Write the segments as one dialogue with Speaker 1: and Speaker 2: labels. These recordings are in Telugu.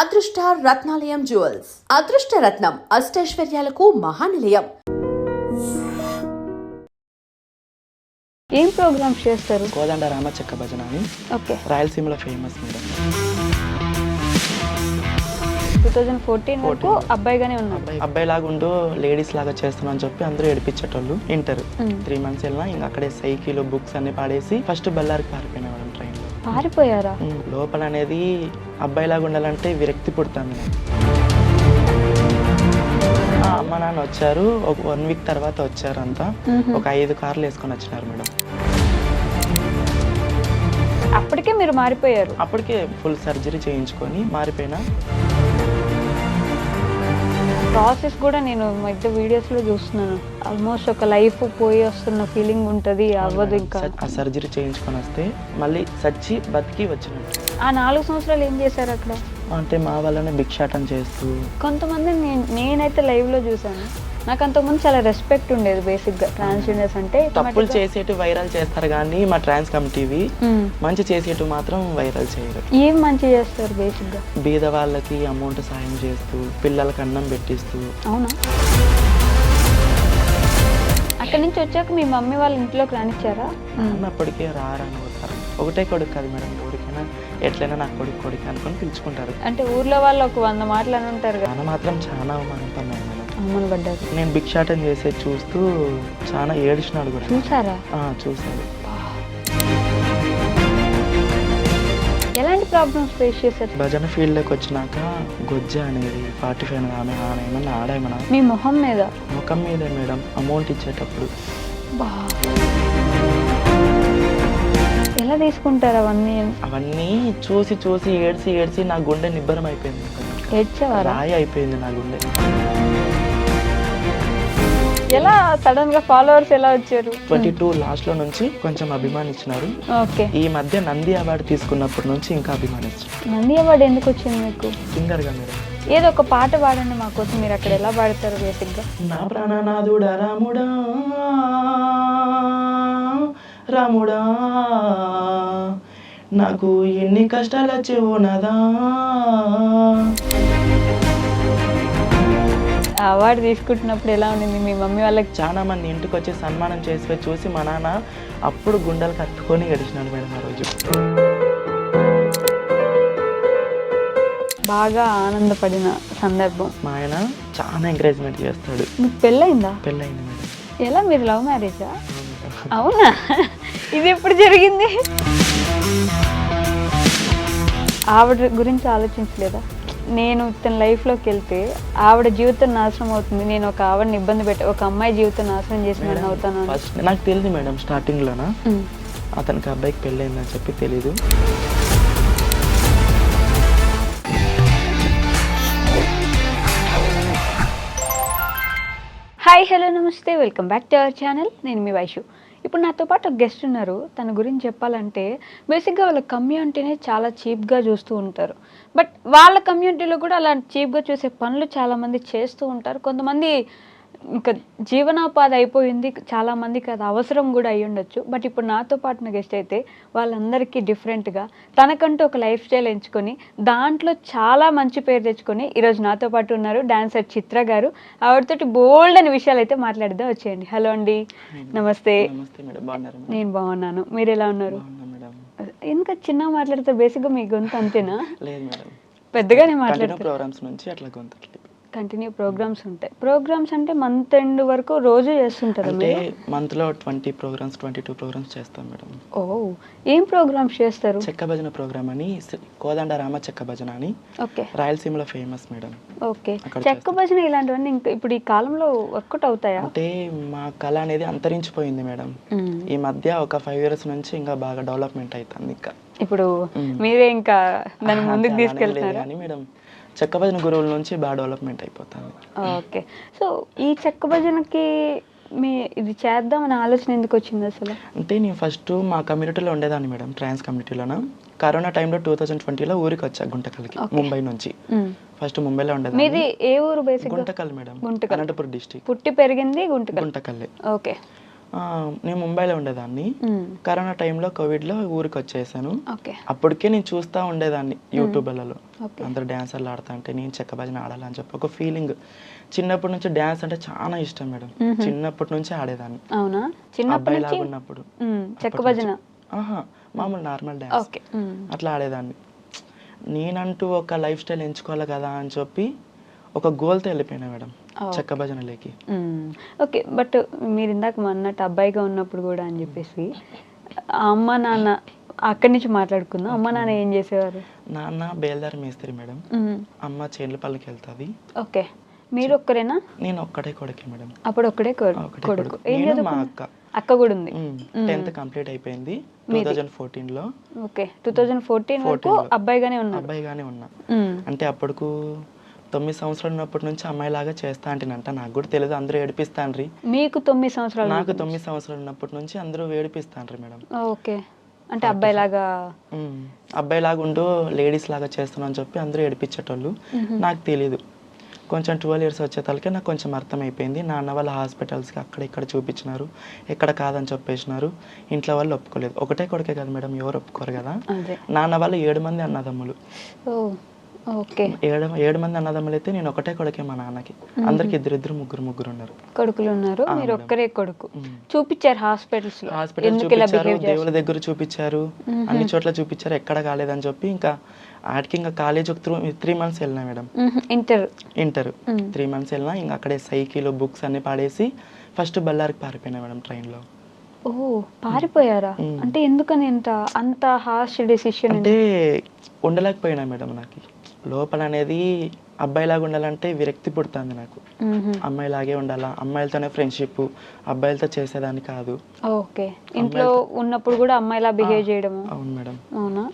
Speaker 1: అదృష్ట రత్నాలయం జ్యువెల్స్ అదృష్ట రత్నం అష్టైశ్వర్యాలకు మహానిలయం.
Speaker 2: ఏం ప్రోగ్రామ్స్ చేస్తారు?
Speaker 3: కోదండ రామచెక్క భజన అని
Speaker 2: ఓకే,
Speaker 3: రాయలసీమలో ఫేమస్ మేడం.
Speaker 2: 2014 వరకు అబ్బాయిగానే ఉన్నారు.
Speaker 3: అబ్బాయి లాగా ఉంటూ లేడీస్ లాగా చేస్తున్నా అని చెప్పి అందరూ ఏడిపించేటోళ్ళు. ఇంటర్ 3 months వెళ్ళినా ఇంకా అక్కడే సైకిల్ బుక్స్ అన్ని పాడేసి ఫస్ట్ బళ్ళారికి పారిపోయినా మేడం. ట్రైన్ లో
Speaker 2: పారిపోయారా?
Speaker 3: లోపల అనేది అబ్బాయి లాగా ఉండాలంటే విరక్తి పుడతాను నేను. అమ్మ నాన్న వచ్చారు, ఒక 1 week తర్వాత వచ్చారు అంతా. ఒక 5 కార్లు వేసుకొని వచ్చినారు మేడం.
Speaker 2: అప్పటికే మీరు మారిపోయారు?
Speaker 3: అప్పటికే ఫుల్ సర్జరీ చేయించుకొని మారిపోయినా.
Speaker 2: ప్రాసెస్ కూడా నేను మధ్య వీడియోస్ లో చూస్తున్నాను. ఆల్మోస్ట్ ఒక లైఫ్ పోయి వస్తున్న ఫీలింగ్ ఉంటుంది, అవ్వదు ఇంకా.
Speaker 3: ఆ సర్జరీ చేయించుకొని వస్తే మళ్ళీ సచ్చి బతికి వచ్చినట్టు.
Speaker 2: ఆ 4 సంవత్సరాలు ఏం చేశారు అక్కడ?
Speaker 3: అంటే మా వల్లనే భిక్షాటం చేస్తూ
Speaker 2: కొంతమంది నేనైతే లైవ్ లో చూసాను. నాకు అంతకుముందు చాలా రెస్పెక్ట్ ఉండేది. బేసిక్ గా ట్రాన్స్జెండర్స్ అంటే
Speaker 3: తప్పులు చేసేటు వైరల్ చేస్తారు కానీ మా ట్రాన్స్ కమిటీవి మంచి చేసేటు మాత్రం వైరల్ చేయరు.
Speaker 2: ఏం మంచి చేస్తారు? బేసిక్ గా
Speaker 3: బీద వాళ్ళకి అమౌంట్ సాయం చేస్తూ, పిల్లలకి అన్నం పెట్టిస్తూ.
Speaker 2: అవునా? అక్కడి నుంచి వచ్చాక మీ మమ్మీ వాళ్ళ ఇంట్లోకి రానిచ్చారా?
Speaker 3: అప్పటికే రారని పోతారు. ఒకటే కొడుకు కాదు మేడం, ఎవరికైనా ఎట్లయినా నాకు కొడుకు అనుకొని పిలుచుకుంటారు.
Speaker 2: అంటే ఊర్లో వాళ్ళు ఒక 100 మాటలు అని ఉంటారు కదా.
Speaker 3: నాన్న మాత్రం చాలా అవమానపడ్డాను మేడం.
Speaker 2: అమ్మను పడ్డారు.
Speaker 3: నేను భిక్షాటం చేసేది చూస్తూ చాలా ఏడిచినాడు కూడా.
Speaker 2: చూసారా?
Speaker 3: చూసాడు.
Speaker 2: ఎలాంటి ప్రాబ్లమ్స్ ఫేస్ చేశారు?
Speaker 3: భజన ఫీల్డ్లోకి వచ్చినాక గొజ్జ అనేది 45 ఆమె ఏమన్నా ఆడేమన్నా
Speaker 2: మీ మొహం మీద?
Speaker 3: ముఖం మీదే మేడం, అమౌంట్ ఇచ్చేటప్పుడు.
Speaker 2: ఎలా తీసుకుంటారు అవన్నీ?
Speaker 3: అవన్నీ చూసి చూసి ఏడ్చి నా గుండె నిబ్బరం అయిపోయింది.
Speaker 2: ఏడ్చేవారా?
Speaker 3: రాయి అయిపోయింది నా గుండె.
Speaker 2: ఎలా సడన్ గా ఫాలోవర్స్ ఎలా వచ్చారు?
Speaker 3: 22 లాస్ట్ లో నుంచి కొంచెం అభిమానించినారు.
Speaker 2: ఓకే.
Speaker 3: ఈ మధ్య నంది అవార్డు తీసుకున్నప్పటి నుంచి ఇంకా అభిమానించారు.
Speaker 2: నంది అవార్డు ఎందుకు వచ్చింది మీకు?
Speaker 3: సింగర్ గా మేడం.
Speaker 2: ఏదో ఒక పాట పాడండి మా కోసం. మీరు అక్కడ ఎలా పాడతారు బేసిక్ గా?
Speaker 3: నా ప్రాణనాథుడా రాముడా రాముడా, నాకు ఎన్ని కష్టాలు వచ్చేవో నాదా.
Speaker 2: అవార్డు తీసుకుంటున్నప్పుడు ఎలా ఉండింది? మీ మమ్మీ వాళ్ళకి
Speaker 3: చాలా మంది ఇంటికి వచ్చి సన్మానం చేసి చూసి మా నాన్న అప్పుడు గుండెలు కట్టుకొని గడిచినాడు మేడం. ఆ రోజు
Speaker 2: బాగా ఆనందపడిన సందర్భం?
Speaker 3: మా ఆయన చాలా ఎంకరేజ్మెంట్ చేస్తాడు.
Speaker 2: మీకు పెళ్ళయిందా?
Speaker 3: పెళ్ళయింది మేడం.
Speaker 2: ఎలా, మీరు లవ్ మ్యారేజా? అవునా? ఇది ఎప్పుడు జరిగింది? ఆవిడ గురించి ఆలోచించలేదా? నేను తన లైఫ్లోకి వెళ్తే ఆవిడ జీవితం నాశనం అవుతుంది, నేను ఒక ఆవిడని ఇబ్బంది పెట్టి ఒక అమ్మాయి జీవితం నాశనం చేసిన అవుతాను.
Speaker 3: ఫస్ట్ నాకు తెలియదు మేడం, స్టార్టింగ్లోనా అతనికి అబ్బాయికి పెళ్ళయిందని చెప్పి తెలీదు.
Speaker 2: హాయ్, హలో, నమస్తే, welcome back to our channel. నేను మీ వైషు. ఇప్పుడు నాతో పాటు ఒక గెస్ట్ ఉన్నారు. తన గురించి చెప్పాలంటే బేసిక్గా వాళ్ళ కమ్యూనిటీని చాలా చీప్గా చూస్తూ ఉంటారు. బట్ వాళ్ళ కమ్యూనిటీలో కూడా అలాంటి చీప్గా చూసే పనులు చాలామంది చేస్తూ ఉంటారు. కొంతమంది ఇంకా జీవనోపాధి అయిపోయింది, చాలామందికి అది అవసరం కూడా అయ్యి ఉండొచ్చు. బట్ ఇప్పుడు నాతో పాటు గెస్ట్ అయితే వాళ్ళందరికీ డిఫరెంట్గా తనకంటూ ఒక లైఫ్ స్టైల్ ఎంచుకొని దాంట్లో చాలా మంచి పేరు తెచ్చుకొని ఈరోజు నాతో పాటు ఉన్నారు డాన్సర్ చిత్ర గారు. ఆవిడతోటి బోల్డ్ అనే విషయాలు అయితే మాట్లాడిద్దాం, వచ్చేయండి. హలో అండి, నమస్తే. నేను బాగున్నాను, మీరు ఎలా ఉన్నారు? ఎందుకు చిన్నగా మాట్లాడితే? బేసిక్గా మీ గొంతు అంతేనా? పెద్దగానే మాట్లాడతారు. కంటిన్యూ ప్రోగ్రామ్స్ ఉంటాయి. ప్రోగ్రామ్స్ అంటే మంత్ ఎండ్ వరకు రోజు చేస్తుంటారు?
Speaker 3: అంటే మంత్లో 20 ప్రోగ్రామ్స్ 22 ప్రోగ్రామ్స్ చేస్తాం మేడం.
Speaker 2: ఓ, ఏం ప్రోగ్రామ్స్ చేస్తారు?
Speaker 3: చెక్క భజన ప్రోగ్రామ్ అని, కోదండ రామచెక్క భజన అని. ఓకే. రాయలసీమలో ఫేమస్ మేడం.
Speaker 2: ఓకే. చెక్క భజన ఇలాంటివన్నీ ఇంకా ఇప్పుడు ఈ కాలంలో వర్కౌట్ అవుతాయా?
Speaker 3: అంటే మా కళ అనేది అంతరించిపోయింది మేడం. ఈ మధ్య ఒక 5 years నుంచి ఇంకా బాగా డెవలప్మెంట్ అవుతుంది. ఇంకా ఇప్పుడు
Speaker 2: మీరే ఇంకా దాన్ని ముందుకు తీసుకెళ్తారా?
Speaker 3: కానీ మేడం చెక్క భజన గురువుల నుంచి బాగా డెవలప్మెంట్ అయిపోతుంది.
Speaker 2: ఓకే. సో ఈ చెక్క భజనకి మీ ఇది చేద్దామని ఆలోచన ఎందుకు వచ్చింది అసలు?
Speaker 3: అంటే నేను ఫస్ట్ మా కమ్యూనిటీలో ఉండేదాన్ని మేడం, ట్రాన్స్ కమ్యూనిటీలోన. కరోనా టైంలో 2020లో ఊరికి వచ్చా గుంటకల్కి, ముంబై నుంచి. ఫస్ట్ ముంబైలో ఉండేది.
Speaker 2: మీది ఏ ఊరు? Basic
Speaker 3: Guntakal madam, Anantapuram district.
Speaker 2: పుట్టి పెరిగింది గుంటకల్లే. ఓకే.
Speaker 3: నేను ముంబైలో ఉండేదాన్ని. కరోనా టైంలో కోవిడ్లో ఊరికి వచ్చేసాను.
Speaker 2: ఓకే.
Speaker 3: అప్పటికే నేను చూస్తూ ఉండేదాన్ని యూట్యూబ్లలో అందరు డ్యాన్సర్లు ఆడుతా అంటే నేను చెక్క భజన ఆడాలని చెప్పి ఒక ఫీలింగ్. చిన్నప్పటి నుంచి డ్యాన్స్ అంటే చాలా ఇష్టం మేడం. చిన్నప్పటి నుంచి ఆడేదాన్ని.
Speaker 2: అవునా?
Speaker 3: అబ్బాయి లాగా ఉన్నప్పుడు
Speaker 2: చెక్క భజన
Speaker 3: మామూలు నార్మల్ డ్యాన్స్ అట్లా ఆడేదాన్ని. నేనంటూ ఒక లైఫ్ స్టైల్ ఎంచుకోవాలి కదా అని చెప్పి ఒక గోల్తో వెళ్ళిపోయినా మేడం చెక్క భజనలోకి.
Speaker 2: ఓకే. బట్ మీరు ఇందాక అన్నట్టు అబ్బాయిగా ఉన్నప్పుడు కూడా అని చెప్పేసి అమ్మ నాన్న అక్కడి నుంచి మాట్లాడుకుందాం. అమ్మ నాన్న ఏం చేసేవారు?
Speaker 3: నాన్న బేల్దారి మేస్త్రి మేడం, అమ్మ చేనుల పల్లకి వెళ్తుంది.
Speaker 2: ఓకే. మీరు ఒక్కరేనా?
Speaker 3: నేను ఒక్కడే కొడుకే మేడం.
Speaker 2: అప్పుడు ఒక్కడే కొడుకు.
Speaker 3: మా
Speaker 2: అక్క కూడా ఉంది.
Speaker 3: 10th కంప్లీట్ అయిపోయింది 2014లో.
Speaker 2: ఓకే. 2014 వరకు అబ్బాయిగానే
Speaker 3: ఉన్నా. అంటే అప్పటికు 9 సంవత్సరాలు ఉన్నప్పటి నుంచి అమ్మాయిలాగా చేస్తా అంటేనంట. నాకు కూడా తెలియదు, అందరూ ఏడిపిస్తాన్రి.
Speaker 2: మీకు 9 సంవత్సరాలు?
Speaker 3: నాకు 9 సంవత్సరాలు ఉన్నప్పటి నుంచి అందరూ ఏడిపిస్తాన్రి మేడం.
Speaker 2: ఓకే. అంటే
Speaker 3: అబ్బాయిలాగా ఉండు లేడీస్ లాగా చేస్తున్నావు అని చెప్పి అందరూ ఏడిపించేటోళ్ళు. నాకు తెలియదు. కొంచెం 12 years వచ్చేతలకే నాకు కొంచెం అర్థమైపోయింది. నాన్న వాళ్ళ హాస్పిటల్స్కి అక్కడ ఇక్కడ చూపించినారు, ఎక్కడ కాదని చెప్పేసినారు. ఇంట్లో వాళ్ళు ఒప్పుకోలేదు. ఒకటే కొడుకే కదా మేడం, ఎవరు ఒప్పుకోరు కదా. నాన్న వాళ్ళు 7 మంది అన్నదమ్ములు.
Speaker 2: ఓకే.
Speaker 3: 7 మంది అన్నదమ్ములు అయితే నేను ఒకటే కొడుకే మా నాన్నకి. అందరికి ఇద్దరు ముగ్గురు ఉన్నారు.
Speaker 2: కొడుకులు ఉన్నారు, మీరు ఒక్కరే కొడుకు. చూపించారు హాస్పిటల్
Speaker 3: చూపించారు, దేవుల దగ్గర చూపించారు, అన్ని చోట్ల చూపించారు, ఎక్కడ కాలేదని చెప్పి ఇంకా ఆడికి ఇంకా కాలేజ్ ఒక 3 months వెళ్ళినా మేడం. ఇంటర్ 3 months వెళ్ళినా. ఇంకా అక్కడే సైకిల్ బుక్స్ అన్ని పాడేసి ఫస్ట్ బళ్ళారికి పారిపోయినా మేడం ట్రైన్లో.
Speaker 2: ఓ, పారిపోయారా? అంటే ఎందుకని అంత హార్ష్ డెసిషన్?
Speaker 3: అంటే ఉండలేకపోయినా మేడం. నాకు లోపల అనేది అబ్బాయిలాగా ఉండాలంటే విరక్తి పుడుతుంది నాకు. అమ్మాయిలాగే ఉండాలా, అమ్మాయిలతోనే ఫ్రెండ్షిప్, అబ్బాయిలతో చేసేదాన్ని కాదు.
Speaker 2: ఓకే. ఇంట్లో ఉన్నప్పుడు కూడా అమ్మాయిలా బిహేవ్ చేయడం?
Speaker 3: అవును మేడం.
Speaker 2: అవునా?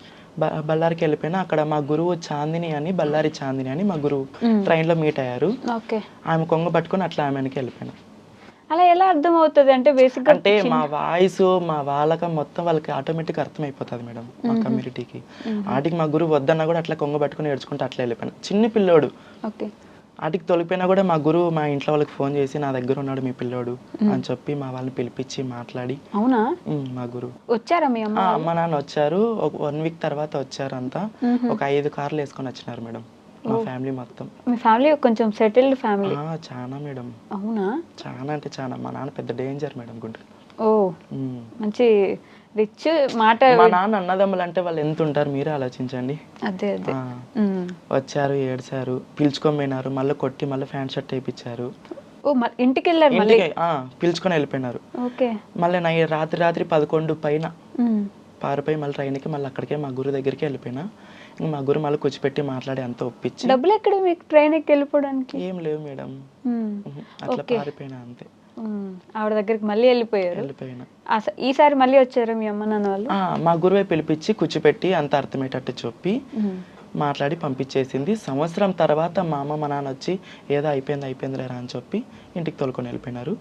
Speaker 3: బళ్ళారికి వెళ్ళిపోయినా. అక్కడ మా గురువు చాందిని అని, బళ్ళారి చాందిని అని మా గురువు ట్రైన్లో మీట్ అయ్యారు. ఆమె కొంగ పట్టుకొని అట్లా ఆమె వెనక్కి వెళ్ళిపోయినా.
Speaker 2: అలా ఎలా అర్థం అవుతుంది? అంటే బేసిక్
Speaker 3: అంటే మా వాయిస్ మా వాళ్ళకి మొత్తం వాళ్ళకి ఆటోమేటిక్ అర్థమైపోతుంది మేడం, మా కమ్యూనిటీకి. ఆటికి మా గురువు వద్దన్నా కూడా అట్లా కొంగ పట్టుకుని ఏడ్చుకుంటే అట్లా వెళ్ళిపోయినా. చిన్న పిల్లోడు. ఆటికి తొలిపోయినా కూడా మా గురువు మా ఇంట్లో వాళ్ళకి ఫోన్ చేసి నా దగ్గర ఉన్నాడు మీ పిల్లోడు అని చెప్పి మా వాళ్ళని పిలిపించి మాట్లాడి.
Speaker 2: అవునా?
Speaker 3: మా గురువు
Speaker 2: వచ్చారా? మీ
Speaker 3: అమ్మ నాన్న వచ్చారు. ఒక 1 week తర్వాత వచ్చారు. అంతా ఒక 5 కార్లు వేసుకొని వచ్చినారు మేడం, మా ఫ్యామిలీ మొత్తం.
Speaker 2: మీ ఫ్యామిలీ కొంచెం సెటిల్డ్ ఫ్యామిలీ?
Speaker 3: చాలా మేడం.
Speaker 2: అవునా?
Speaker 3: చాలా అంటే చాలా. మా నాన్న పెద్ద డేంజర్ మేడం గుంటూరు.
Speaker 2: ఓ, మంచి రిచ్ మాట.
Speaker 3: మా నాన్న అన్నదమ్ములు అంటే వాళ్ళు ఎంత ఉంటారు మీరే ఆలోచించండి.
Speaker 2: అదే
Speaker 3: వచ్చారు, ఏడ్చారు, పిలుచుకొని పోయినారు, మళ్ళీ కొట్టి మళ్ళీ ప్యాంట్ షర్ట్ వేయించారు.
Speaker 2: ఓ, ఇంటికి వెళ్ళారు?
Speaker 3: పిలుచుకొని వెళ్ళిపోయినారు. మళ్ళీ రాత్రి 11 పైన పారిపోయి మళ్ళీ ట్రైన్కి మళ్ళీ అక్కడికే మా గురు దగ్గరికి వెళ్ళిపోయినా. మా గురు మళ్ళీ కూర్చిపెట్టి మాట్లాడి అంతా ఒప్పించి.
Speaker 2: డబ్బులు ఎక్కడ మీకు ట్రైన్ ఎక్కి వెళ్ళిపోవడానికి?
Speaker 3: ఏం లేవు మేడం, అట్లా పారిపోయినా అంతే.
Speaker 2: ఆవిడ దగ్గరికి మళ్ళీ వెళ్ళిపోయినా. ఈసారి మళ్ళీ వచ్చారు మీ అమ్మ నాన్న వాళ్ళు?
Speaker 3: మా గురువే పిలిపించి కూర్చిపెట్టి అంత అర్థమయ్యేటట్టు చెప్పి మాట్లాడి పంపించేసింది. సంవత్సరం తర్వాత మా అమ్మ మా నాన్న వచ్చి ఏదో అయిపోయిందిలేరా అని చెప్పి ఇంటికి తోలుకొని వెళ్ళిపోయినారు.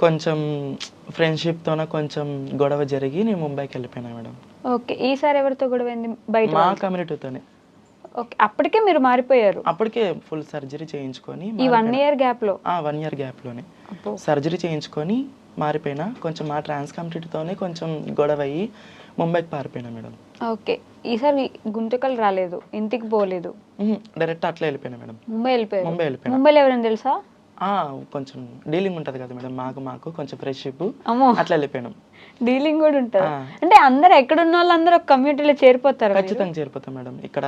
Speaker 3: కొంచెం ఫ్రెండ్షిప్తోనే కొంచెం గొడవ జరిగి నేను ముంబైకి వెళ్ళిపోయినా మేడం.
Speaker 2: ఓకే. ఈసారి ఎవరితో గొడవ అయింది? బయట
Speaker 3: మా కమ్యూనిటీతోనే.
Speaker 2: ఓకే. అప్పటికే మీరు మారిపోయారు?
Speaker 3: అప్పటికే ఫుల్ సర్జరీ చేయించుకొని
Speaker 2: ఈ 1 year గ్యాప్లో?
Speaker 3: 1 year గ్యాప్లోనే సర్జరీ చేయించుకొని మారిపోయినా. కొంచెం మా ట్రాన్స్ కమ్యూనిటీతోనే కొంచెం గొడవ అయ్యి ముంబైకి పారిపోయినా మేడం.
Speaker 2: ఓకే. ఈసారి గుంతకల్ రాలేదు, ఇంటికి పోలేదు,
Speaker 3: డైరెక్ట్ అట్లా వెళ్ళిపోయినా మేడం.
Speaker 2: ముంబై వెళ్ళిపోయినా. ముంబైలో ఎవరైనా తెలుసా?
Speaker 3: కొంచెం డీలింగ్ ఉంటది కదా మేడం, మాకు కొంచెం ఫ్రెండ్షిప్, అట్లా వెళ్ళిపోయినాం.
Speaker 2: డీలింగ్ కూడా ఉంటుంది అంటే అందరు ఎక్కడున్న వాళ్ళు అందరూ ఒక కమ్యూనిటీలో చేరిపోతారు?
Speaker 3: ఖచ్చితంగా చేరిపోతాం మేడం. ఇక్కడ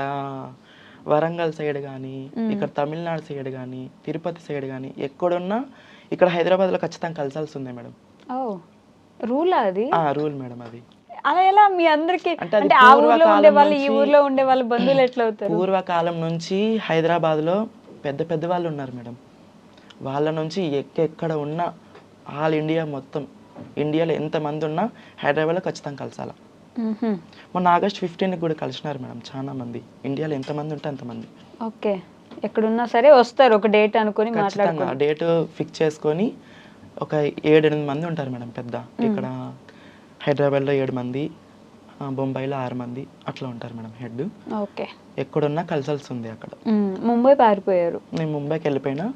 Speaker 3: వరంగల్ సైడ్ కానీ, ఇక్కడ తమిళనాడు సైడ్ కానీ, తిరుపతి సైడ్ కానీ ఎక్కడున్నా ఇక్కడ హైదరాబాద్లో ఖచ్చితంగా కలిసాల్సి ఉంది మేడం.
Speaker 2: రూల్ అది?
Speaker 3: రూల్ మేడం అది.
Speaker 2: అలా ఎలా మీ అందరికి? అంటే ఆ ఊర్లో ఉండే వాళ్ళు ఈ ఊర్లో ఉండే వాళ్ళు బంధువులు ఎట్లా అవుతారు?
Speaker 3: పూర్వకాలం నుంచి హైదరాబాద్లో పెద్ద వాళ్ళు ఉన్నారు మేడం. వాళ్ళ నుంచి ఎక్కడ ఉన్నా ఆల్ ఇండియా మొత్తం ఇండియాలో ఎంతమంది ఉన్నా హైదరాబాద్లో ఖచ్చితంగా కలిసాల. మొన్న August 15 కూడా కలిసినారు మేడం చాలా మంది. ఇండియాలో ఎంతమంది ఉంటే అంతమంది.
Speaker 2: ఓకే. ఎక్కడున్నా సరే వస్తారు, ఒక డేట్ అనుకుని
Speaker 3: ఖచ్చితంగా డేట్ ఫిక్స్ చేసుకొని ఒక 7-8 మంది ఉంటారు మేడం పెద్ద. ఇక్కడ హైదరాబాద్లో 7 మంది, బొంబాయిలో 6 మంది అట్లా ఉంటారు మేడం హెడ్.
Speaker 2: ఓకే.
Speaker 3: ఎక్కడున్నా కలిసాల్సి ఉంది అక్కడ.
Speaker 2: ముంబై పారిపోయారు?
Speaker 3: నేను ముంబైకి వెళ్ళిపోయినా.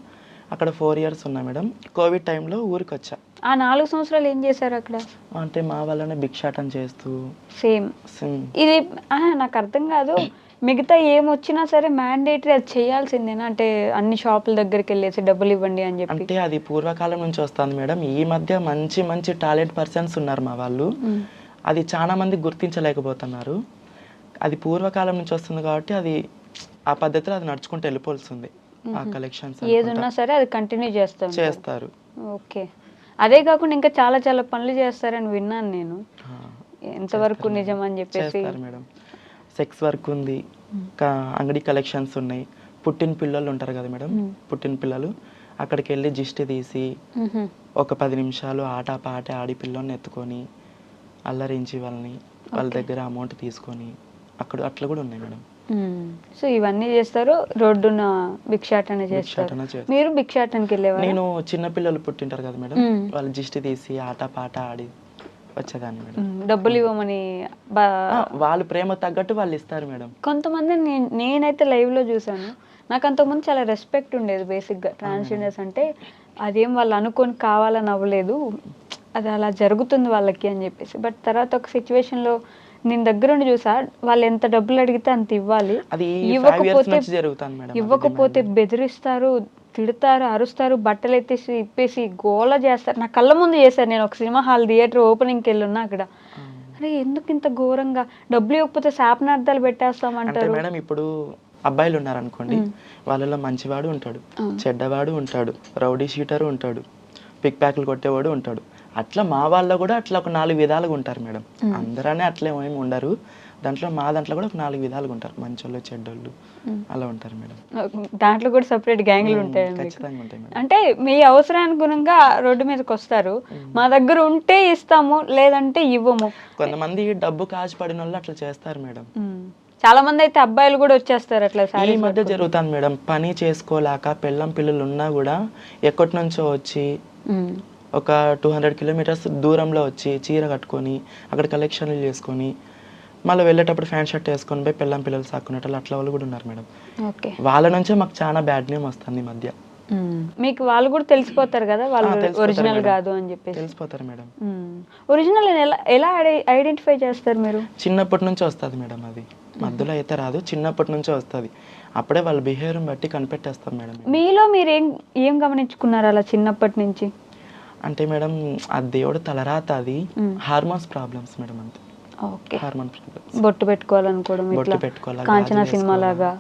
Speaker 3: అక్కడ 4 years ఉన్నా మేడం. కోవిడ్ టైంలో ఊరికి వచ్చా.
Speaker 2: ఆ 4 సంవత్సరాలు ఏం చేశారు అక్కడ?
Speaker 3: అంటే మా వల్లనే భిక్షాటన చేస్తూ
Speaker 2: సేమ్ ఇది నాకు అర్థం కాదు. మిగతా ఏమొచ్చినా సరే మ్యాండేటరీ అది చేయాల్సిందేనా? అంటే అన్ని షాపుల దగ్గరికి వెళ్ళేసి డబ్బులు ఇవ్వండి అని చెప్పి.
Speaker 3: అంటే అది పూర్వకాలం నుంచి వస్తుంది మేడం. ఈ మధ్య మంచి మంచి టాలెంట్ పర్సన్స్ ఉన్నారు మా వాళ్ళు. అది చాలా మంది గుర్తించలేకపోతున్నారు. అది పూర్వకాలం నుంచి వస్తుంది కాబట్టి అది ఆ పద్ధతిలో అది నడుచుకుంటూ వెళ్ళిపోతుంది. ఆ కలెక్షన్స్
Speaker 2: ఏదున్నా సరే అది కంటిన్యూ
Speaker 3: చేస్తారు.
Speaker 2: ఓకే. అదే కాకుండా ఇంకా చాలా చాలా పనులు చేస్తారని విన్నాను నేను. ఎంతవరకు నిజం అని చెప్పేసి.
Speaker 3: మేడం సెక్స్ వర్క్ ఉంది, అంగడి కలెక్షన్స్ ఉన్నాయి. పుట్టిన పిల్లలు ఉంటారు కదా మేడం, పుట్టిన పిల్లలు అక్కడికి వెళ్ళి జిస్ట్ తీసి ఒక 10 నిమిషాలు ఆట పాట ఆడి పిల్లల్ని ఎత్తుకొని అల్లరించి వాళ్ళ దగ్గర అమౌంట్ తీసుకొని అట్లా కూడా ఉన్నాయి మేడం.
Speaker 2: సో ఇవన్నీ చేస్తారు. రోడ్డున భిక్షాటన చేస్తారు. మీరు భిక్షాటనకి వెళ్ళేవారు?
Speaker 3: నేను చిన్న పిల్లలు పుట్టింటారు కదా మేడం, వాళ్ళు జిస్ట్ తీసి ఆట పాట ఆడి వచ్చేదాన్ని మేడం.
Speaker 2: డబ్బులు ఇవ్వమని
Speaker 3: వాళ్ళు ప్రేమ తగ్గట్టు వాళ్ళు ఇస్తారు మేడం.
Speaker 2: కొంతమంది నేనైతే లైవ్ లో చూసాను. నాకు అంతకుముందు చాలా రెస్పెక్ట్ ఉండేది. బేసిక్ గా ట్రాన్స్జెండర్స్ అంటే అదేం వాళ్ళు అనుకొని కావాలని అవ్వలేదు, అది అలా జరుగుతుంది వాళ్ళకి అని చెప్పేసి. బట్ తర్వాత ఒక సిచ్యువేషన్ లో నేను దగ్గరుండి చూసా, వాళ్ళు ఎంత డబ్బులు అడిగితే అంత ఇవ్వాలి, ఇవ్వకపోతే బెదిరిస్తారు, తిడతారు, అరుస్తారు, బట్టలు ఎత్తేసి ఇప్పేసి గోల చేస్తారు. నా కళ్ళ ముందు చేశారు. నేను ఒక సినిమా హాల్ థియేటర్ ఓపెనింగ్కి వెళ్ళున్నా. అక్కడ అరే ఎందుకు ఇంత ఘోరంగా, డబ్బులు ఇవ్వకపోతే శాపనార్థాలు పెట్టేస్తామంటారు
Speaker 3: మేడం. ఇప్పుడు అబ్బాయిలు ఉన్నారనుకోండి, వాళ్ళలో మంచివాడు ఉంటాడు, చెడ్డవాడు ఉంటాడు, రౌడీ షీటరు ఉంటాడు, పిక్ ప్యాక్లు కొట్టేవాడు ఉంటాడు. అట్లా మా వాళ్ళు కూడా అట్లా ఒక 4 విధాలుగా ఉంటారు మేడం. అందరనే అట్లా ఏమి ఉండరు. మా దాంట్లో కూడా ఒక 4 విధాలుగా ఉంటారు. మంచోళ్ళు, చెడ్డోళ్ళు అలా ఉంటారు మేడం.
Speaker 2: దాంట్లో కూడా సెపరేట్ గ్యాంగ్లు ఉంటాయి.
Speaker 3: ఖచ్చితంగా ఉంటాయి మేడం.
Speaker 2: అంటే మీ అవసరానుగుణంగా రోడ్డు మీదకి వస్తారు. మా దగ్గర ఉంటే ఇస్తాము, లేదంటే ఇవ్వము.
Speaker 3: కొంతమంది డబ్బు కాచిపడిన వాళ్ళు అట్లా చేస్తారు మేడం.
Speaker 2: చాలా మంది అయితే అబ్బాయిలు కూడా వచ్చేస్తారు అట్లా.
Speaker 3: ఈ మధ్య జరుగుతుంది మేడం. పని చేసుకోలేక పెళ్ళం పిల్లలు ఉన్నా కూడా ఎక్కడి నుంచో వచ్చి ఒక 200 కిలోమీటర్స్ దూరంలో వచ్చి చీర కట్టుకొని అక్కడ కలెక్షన్లు చేసుకొని మళ్ళీ వెళ్ళేటప్పుడు ఫ్యాన్ షర్ట్ వేసుకొని పోయి పెళ్ళం పిల్లలు సాక్కునేటప్పుడు అట్లా వాళ్ళు కూడా ఉన్నారు మేడం. వాళ్ళ నుంచే మాకు చాలా బ్యాడ్ నేమ్ వస్తుంది ఈ మధ్య.
Speaker 2: మీకు వాళ్ళు కూడా తెలిసిపోతారు కదా, వాళ్ళు ఒరిజినల్ కాదు అని చెప్పి
Speaker 3: తెలిసిపోతారు మేడం.
Speaker 2: ఒరిజినల్ ఎలా ఐడెంటిఫై చేస్తారు మీరు?
Speaker 3: చిన్నప్పటి నుంచి వస్తుంది మేడం. అది మధ్యలో అయితే రాదు, చిన్నప్పటి నుంచే వస్తుంది. అప్పుడే వాళ్ళ బిహేవియర్ బట్టి కనిపెట్టేస్తాం మేడం.
Speaker 2: మీలో మీరు ఏం గమనించుకున్నారు అలా చిన్నప్పటి నుంచి?
Speaker 3: అంటే మేడం ఆ దేవుడు తలరాత, అది హార్మోన్స్ ప్రాబ్లమ్స్ మేడం. అంతే.
Speaker 2: ఓకే.
Speaker 3: Hormone problems.
Speaker 2: బొట్టు పెట్టుకోవాలనుకోవడం,
Speaker 3: బొట్టు పెట్టుకోవాలి,
Speaker 2: కాంచనా సినిమా లాగా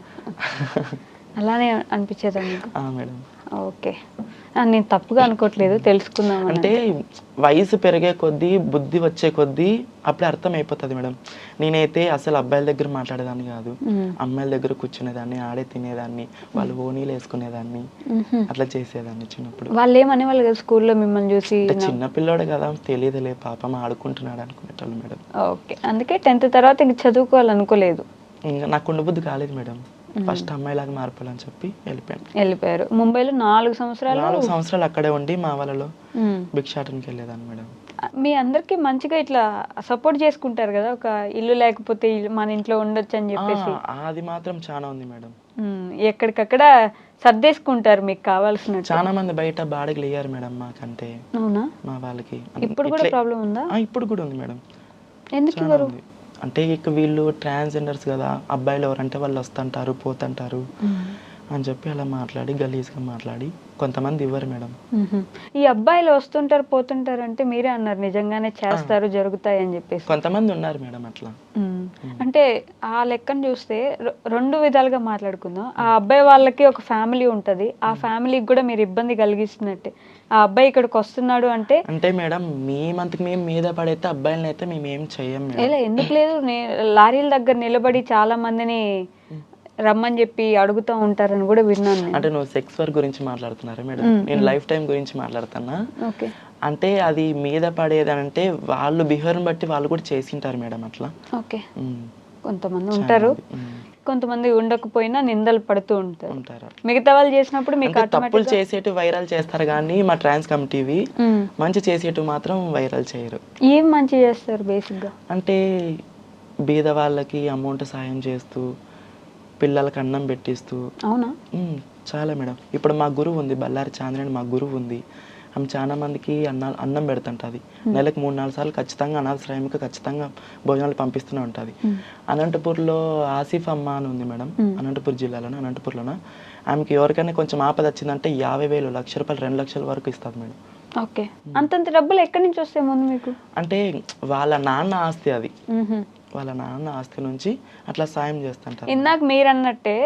Speaker 2: అలానే అనిపించేదా మీకు?
Speaker 3: మేడం.
Speaker 2: ఓకే. నేను తప్పుగా అనుకోవట్లేదు, తెలుసుకుందాం.
Speaker 3: అంటే వయసు పెరిగే కొద్దీ, బుద్ధి వచ్చే కొద్దీ అప్పుడే అర్థం అయిపోతుంది మేడం. నేనైతే అసలు అబ్బాయిల దగ్గర మాట్లాడేదాన్ని కాదు, అమ్మాయిల దగ్గర కూర్చునేదాన్ని, ఆడే తినేదాన్ని, వాళ్ళు ఓనీలు వేసుకునేదాన్ని, అట్లా చేసేదాన్ని చిన్నప్పుడు.
Speaker 2: వాళ్ళు ఏమనే వాళ్ళు కదా స్కూల్లో మిమ్మల్ని చూసి?
Speaker 3: చిన్న పిల్లోడు కదా, తెలియదులే పాపం ఆడుకుంటున్నాడు అనుకునేటోళ్ళు మేడం.
Speaker 2: ఓకే. అందుకే 10th తర్వాత ఇంక చదువుకోవాలనుకోలేదు?
Speaker 3: ఇంకా నాకు ఉండబుద్ధి కాలేదు మేడం. ఫస్ట్ అమ్మాయిలాగా మారిపోవాలని చెప్పి
Speaker 2: వెళ్ళిపోయారు. ముంబైలో 4
Speaker 3: సంవత్సరాలు అక్కడే ఉండి మా వాళ్ళలో భిక్షాటనకి వెళ్ళేదాన్ని మేడం.
Speaker 2: మీ అందరికి మంచిగా ఇట్లా సపోర్ట్ చేసుకుంటారు కదా, ఒక ఇల్లు లేకపోతే మన ఇంట్లో ఉండొచ్చు అని చెప్పేసి?
Speaker 3: అది మాత్రం చాలా ఉంది మేడం.
Speaker 2: ఎక్కడికక్కడ సర్దేసుకుంటారు మీకు కావాల్సిన.
Speaker 3: చాలా మంది బయట బాడీలు వేయారు మేడం మాకంటే.
Speaker 2: అవునా?
Speaker 3: మా వాళ్ళకి
Speaker 2: ఇప్పుడు కూడా ప్రాబ్లం ఉందా?
Speaker 3: ఇప్పుడు కూడా ఉంది మేడం.
Speaker 2: ఎందుకు ఇవ్వరు?
Speaker 3: అంటే ఇక వీళ్ళు ట్రాన్స్జెండర్స్ కదా, అబ్బాయిలు ఎవరంటే వాళ్ళు వస్తుంటారు పోతుంటారు అని చెప్పి అలా మాట్లాడి గలీజ్గా మాట్లాడి కొంతమంది ఇవ్వరు మేడం.
Speaker 2: ఈ అబ్బాయిలు వస్తుంటారు పోతుంటారు అంటే మీరే అన్నారు నిజంగానే చేస్తారు, జరుగుతాయి అని చెప్పేసి.
Speaker 3: కొంతమంది ఉన్నారు మేడం అట్లా.
Speaker 2: అంటే ఆ లెక్కను చూస్తే 2 విధాలుగా మాట్లాడుకుందాం. ఆ అబ్బాయి వాళ్ళకి ఒక ఫ్యామిలీ ఉంటది, ఆ ఫ్యామిలీకి కూడా మీరు ఇబ్బంది కలిగిస్తున్నట్టే. ఆ అబ్బాయి ఇక్కడికి వస్తున్నాడు అంటే
Speaker 3: మేడం మేమంతకు మేము మీద పడైతే అబ్బాయిలని అయితే మేము ఏం చెయ్యం మేడం.
Speaker 2: ఎందుకు లేదు, లారీల దగ్గర నిలబడి చాలా మందిని రమ్మని చెప్పి అడుగుతూ ఉంటారని కూడా విన్నాను.
Speaker 3: అంటే నువ్వు సెక్స్ వర్క్ గురించి మాట్లాడుతున్నారా మేడం? నేను లైఫ్ టైం గురించి మాట్లాడుతున్నా. అంటే అది మీద పడేది అంటే వాళ్ళు బిహేవియర్ బట్టి వాళ్ళు కూడా చేసింటారు మేడం అట్లా.
Speaker 2: ఓకే. కొంతమంది ఉంటారు, కొంతమంది ఉండకపోయినా నిందలు పడుతూ ఉంటారు. మిగతా వాళ్ళు చేసినప్పుడు మీకు
Speaker 3: తప్పులు చేసేటి వైరల్ చేస్తారు కానీ మా ట్రాన్స్ కమిటీవి మంచి చేసేటి మాత్రం వైరల్ చేయరు.
Speaker 2: ఏం మంచి చేస్తారు బేసిక్ గా?
Speaker 3: అంటే బీద వాళ్ళకి అమౌంట్ సాయం చేస్తూ, పిల్లలకి అన్నం పెట్టిస్తూ.
Speaker 2: అవునా?
Speaker 3: చాలా మేడం. ఇప్పుడు మా గురువు ఉంది, బల్లారి చాంద్రని మా గురువు ఉంది. ఆమె చాలా మందికి అన్నం పెడుతుంటుంది. నెలకు 3-4 సార్లు ఖచ్చితంగా అనాథాశ్రయంకి ఖచ్చితంగా భోజనాలు పంపిస్తూనే ఉంటుంది. అనంతపూర్లో ఆసిఫ్ అమ్మ అని ఉంది మేడం, అనంతపూర్ జిల్లాలోనే అనంతపూర్లోనే. ఆమెకి ఎవరికైనా కొంచెం ఆపద వచ్చిందంటే 50,000, ₹1,00,000, 2 లక్షల వరకు ఇస్తుంది మేడం.
Speaker 2: ఓకే, అంతంత డబ్బులు ఎక్కడి నుంచి వస్తాయి ముందు మీకు?
Speaker 3: అంటే వాళ్ళ నాన్న ఆస్తి అది, వాళ్ళ నాన్న ఆస్తి నుంచి అట్లా సాయం చేస్తుంటారు.
Speaker 2: ఇందాక మీరు అన్నట్టే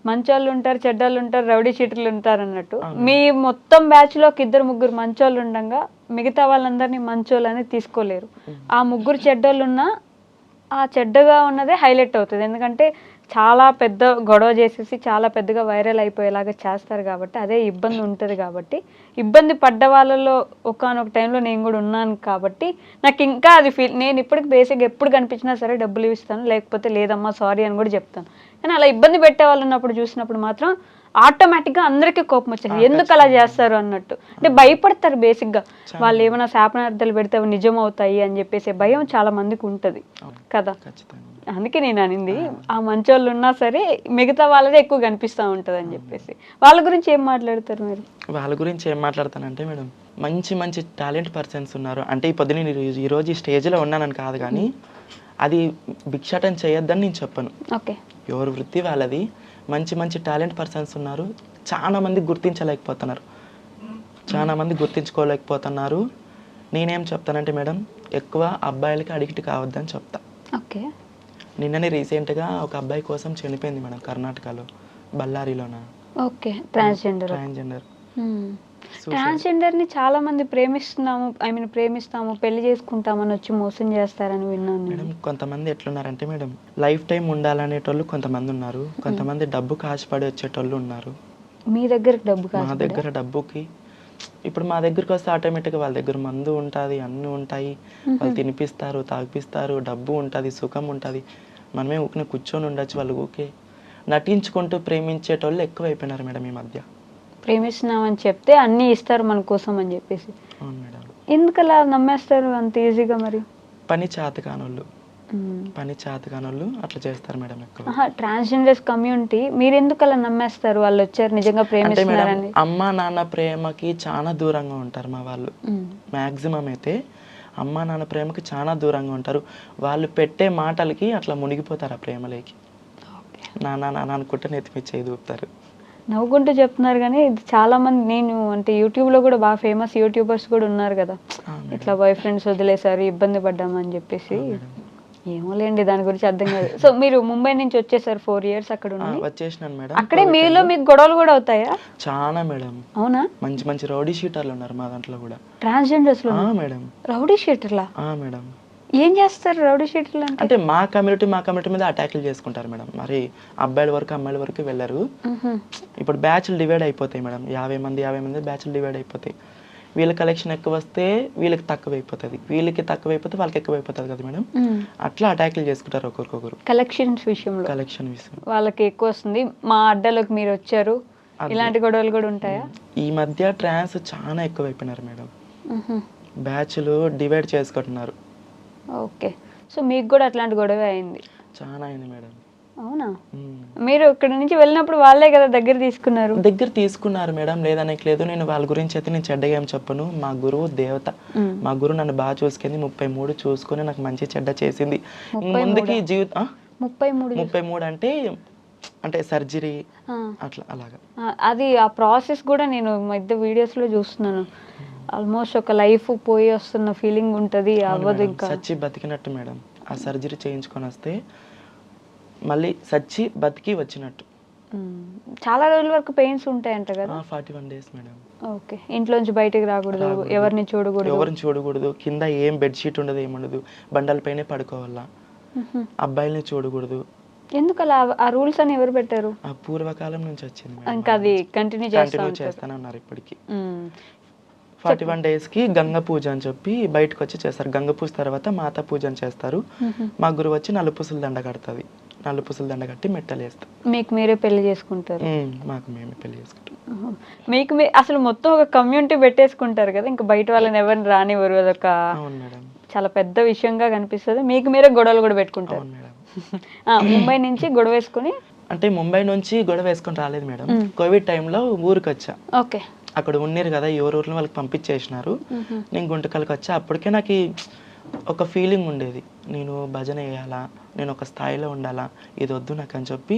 Speaker 2: మంచోళ్ళు ఉంటారు, చెడ్డోళ్ళు ఉంటారు, రౌడీ షీటర్లు ఉంటారు అన్నట్టు, మీ మొత్తం బ్యాచ్ లో 2-3 మంచోళ్ళు ఉండగా మిగతా వాళ్ళందరినీ మంచోళ్ళు అనేది తీసుకోలేరు. ఆ 3 చెడ్డోళ్ళు ఉన్నా ఆ చెడ్డగా ఉన్నదే హైలైట్ అవుతుంది. ఎందుకంటే చాలా పెద్ద గొడవ చేసేసి చాలా పెద్దగా వైరల్ అయిపోయేలాగా చేస్తారు కాబట్టి అదే ఇబ్బంది ఉంటుంది. కాబట్టి ఇబ్బంది పడ్డ వాళ్ళలో ఒకానొక టైంలో నేను కూడా ఉన్నాను కాబట్టి నాకు ఇంకా అది నేను ఇప్పటికి బేసిక్గా ఎప్పుడు కనిపించినా సరే డబ్బులు ఇస్తాను, లేకపోతే లేదమ్మా సారీ అని కూడా చెప్తాను. కానీ అలా ఇబ్బంది పెట్టే వాళ్ళు ఉన్నప్పుడు చూసినప్పుడు మాత్రం ఆటోమేటిక్గా అందరికీ కోపం వచ్చింది, ఎందుకు అలా చేస్తారు అన్నట్టు. అంటే భయపడతారు బేసిక్గా, వాళ్ళు ఏమైనా శాపనార్థాలు పెడితే అవి నిజం అవుతాయి అని చెప్పేసి భయం చాలా మందికి ఉంటుంది కదా. అందుకే నేను అనింది ఆ మంచోళ్ళు ఉన్నా సరే మిగతా వాళ్ళదే ఎక్కువ కనిపిస్తూ ఉంటుంది అని చెప్పేసి. వాళ్ళ గురించి ఏం మాట్లాడతారు మీరు?
Speaker 3: వాళ్ళ గురించి ఏం మాట్లాడతానంటే మేడం, మంచి మంచి టాలెంట్ పర్సన్స్ ఉన్నారు. అంటే ఈ పొద్దున ఈరోజు ఈ స్టేజ్లో ఉన్నానని కాదు, కానీ అది భిక్షాటం చేయొద్దని నేను చెప్పను.
Speaker 2: ఓకే,
Speaker 3: ఎవరి వృత్తి వాళ్ళది. మంచి మంచి టాలెంట్ పర్సన్స్ ఉన్నారు, చాలా మంది గుర్తించలేకపోతున్నారు, చాలా మంది గుర్తించుకోలేకపోతున్నారు. నేనేం చెప్తానంటే మేడం, ఎక్కువ అబ్బాయిలకి అడిక్ట్ కావద్దని చెప్తా.
Speaker 2: ఓకే,
Speaker 3: నిన్ననే రీసెంట్గా ఒక అబ్బాయి కోసం చనిపోయింది మేడం, కర్ణాటకలో, బళ్ళారిలోన.
Speaker 2: Okay, transgender. ట్రాన్స్జెండర్ని చాలా మంది ప్రేమిస్తాము పెళ్లి చేసుకుంటామని వచ్చి మోసం చేస్తారని విన్నాను
Speaker 3: మేడం. కొంతమంది ఎట్లున్నారంటే మేడం, లైఫ్ టైం ఉండాలనేటోళ్ళు కొంతమంది ఉన్నారు, కొంతమంది డబ్బుకి ఆశపడి వచ్చేటోళ్ళు ఉన్నారు.
Speaker 2: మీ దగ్గరకు డబ్బు కాదు?
Speaker 3: మా దగ్గర డబ్బుకి, ఇప్పుడు మా దగ్గరికి వస్తే ఆటోమేటిక్గా వాళ్ళ దగ్గర మందు ఉంటుంది, అన్నీ ఉంటాయి, వాళ్ళు తినిపిస్తారు, తాగిపిస్తారు, డబ్బు ఉంటుంది, సుఖం ఉంటుంది. మనమే ఊరికే కూర్చొని ఉండొచ్చు, వాళ్ళు ఊకే నటించుకుంటూ ప్రేమించేటోళ్ళు ఎక్కువైపోయినారు మేడం ఈ మధ్య.
Speaker 2: ప్రేమిస్తున్నామని చెప్తే అన్నీ ఇస్తారు మన కోసం అని చెప్పేసి.
Speaker 3: అవును మేడం.
Speaker 2: ఎందుకు అలా నమ్మేస్తారు అంత ఈజీగా? మరి
Speaker 3: పని చేతకానోళ్ళు అట్లా చేస్తారు మేడం ఎక్కువ.
Speaker 2: ట్రాన్స్జెండర్స్ కమ్యూనిటీ మీరు ఎందుకు అలా నమ్మేస్తారు? వాళ్ళు వచ్చారు నిజంగా ప్రేమిస్తున్నారని.
Speaker 3: అమ్మ నాన్న ప్రేమకి చాలా దూరంగా ఉంటారు మా వాళ్ళు. మ్యాక్సిమం అయితే అమ్మ నాన్న ప్రేమకి చాలా దూరంగా ఉంటారు. వాళ్ళు పెట్టే మాటలకి అట్లా మునిగిపోతారు ఆ ప్రేమలోకి. నాన్న నాన్న అనుకుంటే నెత్తిమిచ్చేది ఊపుతారు.
Speaker 2: నవ్వుకుంటూ చెప్తున్నారు కానీ ఇది చాలా మంది, నేను అంటే యూట్యూబ్లో కూడా బాగా ఫేమస్ యూట్యూబర్స్ కూడా ఉన్నారు కదా, ఇట్లా బాయ్ ఫ్రెండ్స్ వదిలేసారు ఇబ్బంది పడ్డామని చెప్పేసి. ఏమోలేండి, దాని గురించి అర్థం కాదు. సో మీరు ముంబై నుంచి వచ్చేసారు, 4 years అక్కడ
Speaker 3: వచ్చేసినాను మేడం.
Speaker 2: అక్కడే మీలో మీకు గొడవలు కూడా అవుతాయా?
Speaker 3: చాలా మేడం.
Speaker 2: అవునా?
Speaker 3: మంచి మంచి రౌడీ షీటర్లు ఉన్నారు మా దాంట్లో కూడా.
Speaker 2: ట్రాన్స్జెండర్స్ లో
Speaker 3: మేడం
Speaker 2: రౌడీ షీటర్లా?
Speaker 3: మేడం.
Speaker 2: ఏం చేస్తారు రౌడీ షీటర్లు
Speaker 3: అంటే మా కమ్యూనిటీ మీద అటాక్లు చేసుకుంటారు మేడం. మరి అబ్బాయిల వరకు అమ్మాయిల వరకు వెళ్ళరు. ఇప్పుడు బ్యాచ్లు డివైడ్ అయిపోతాయి మేడం, 50 మంది బ్యాచ్లు డివైడ్ అయిపోతాయి. వీళ్ళ కలెక్షన్ ఎక్కువ వస్తే వీళ్ళకి తక్కువ అయిపోతుంది, వీళ్ళకి తక్కువ అయిపోతే వాళ్ళకి ఎక్కువ అయిపోతుంది కదా మేడం. అట్లా అటాక్లు చేసుకుంటారు ఒకరికొకరు.
Speaker 2: కలెక్షన్ విషయం వాళ్ళకి ఎక్కువ వస్తుంది, మా అడ్డలోకి మీరు వచ్చారు, ఇలాంటి గొడవలు కూడా ఉంటాయా?
Speaker 3: ఈ మధ్య ట్రాన్స్ చాలా ఎక్కువ అయిపోయినారు మేడం, బ్యాచ్లు డివైడ్ చేసుకుంటున్నారు.
Speaker 2: ఓకే, సో మీకు కూడా అట్లాంటి గొడవ అయింది?
Speaker 3: చాలా అయింది మేడం.
Speaker 2: అవునా? మీరు ఇక్కడ నుంచి వెళ్ళినప్పుడు వాళ్ళే కదా దగ్గర తీసుకున్నారు
Speaker 3: మేడం, లేదనేకి లేదు. నేను వాళ్ళ గురించి అయితే నేను చెడ్డగా ఏం చెప్పను. మా గురువు దేవత, మా గురువు నన్ను బాగా చూసుకుంది, 33 చూసుకుని నాకు మంచి చెడ్డ చేసింది. ముందుకి జీవితం 33 అంటే సర్జరీ అట్లా అలాగా.
Speaker 2: అది ఆ ప్రాసెస్ కూడా నేను మధ్య వీడియోస్లో చూస్తున్నాను. ఆల్మోస్ట్ ఒక లైఫ్ పోయి వస్తున్న ఫీలింగ్ ఉంటుంది, అవ్వదు ఇంకా.
Speaker 3: సచ్చి బతికినట్టు మేడం. ఆ సర్జరీ చేయించుకొని వస్తే మళ్ళీ సచ్చి బతికి వచ్చినట్టు.
Speaker 2: చాలా రోజుల వరకు పెయిన్స్ ఉంటాయంట కదా?
Speaker 3: 41 days మేడం.
Speaker 2: ఓకే, ఇంట్లోంచి బయటకు రాకూడదు, ఎవరిని చూడకూడదు,
Speaker 3: కింద ఏం బెడ్షీట్ ఉండదు, ఏముండదు, బండలపైనే పడుకోవాలా, అబ్బాయిల్ని చూడకూడదు.
Speaker 2: ఎందుకు అలా? ఆ రూల్స్ అని ఎవరు పెట్టారు?
Speaker 3: ఆ పూర్వకాలం నుంచి వచ్చింది,
Speaker 2: ఇంకా అది కంటిన్యూ
Speaker 3: చేస్తానే ఉన్నారు ఇప్పటికి. 41 daysకి గంగ పూజ అని చెప్పి బయటకు వచ్చి చేస్తారు. గంగ పూజ తర్వాత మాతా పూజ అని చేస్తారు. మా గురువు వచ్చి నలుపుసుల దండ కడుతుంది, నలుపుసుల దండ కట్టి మెట్టలు వేస్తారు.
Speaker 2: మీకు మీరే పెళ్లి చేసుకుంటారు?
Speaker 3: మాకు మేమే పెళ్లి చేసుకుంటాం.
Speaker 2: మీకు అసలు మొత్తం ఒక కమ్యూనిటీ పెట్టేసుకుంటారు కదా, ఇంకా బయట వాళ్ళని ఎవరిని రానివ్వరు. అదొక చాలా పెద్ద విషయంగా కనిపిస్తుంది. మీకు మీరే గొడవలు కూడా పెట్టుకుంటారు. ముంబై నుంచి గొడవ వేసుకుని?
Speaker 3: అంటే ముంబై నుంచి గొడవ వేసుకొని రాలేదు మేడం, కోవిడ్ టైంలో ఊరికి వచ్చా.
Speaker 2: ఓకే,
Speaker 3: అక్కడ ఉన్నారు కదా ఎవరు ఊర్లో వాళ్ళకి పంపించేసినారు. నేను గుంటకల్కి వచ్చా. అప్పటికే నాకు ఒక ఫీలింగ్ ఉండేది, నేను భజన వేయాలా, నేను ఒక స్థాయిలో ఉండాలా, ఇది వద్దు నాకు అని చెప్పి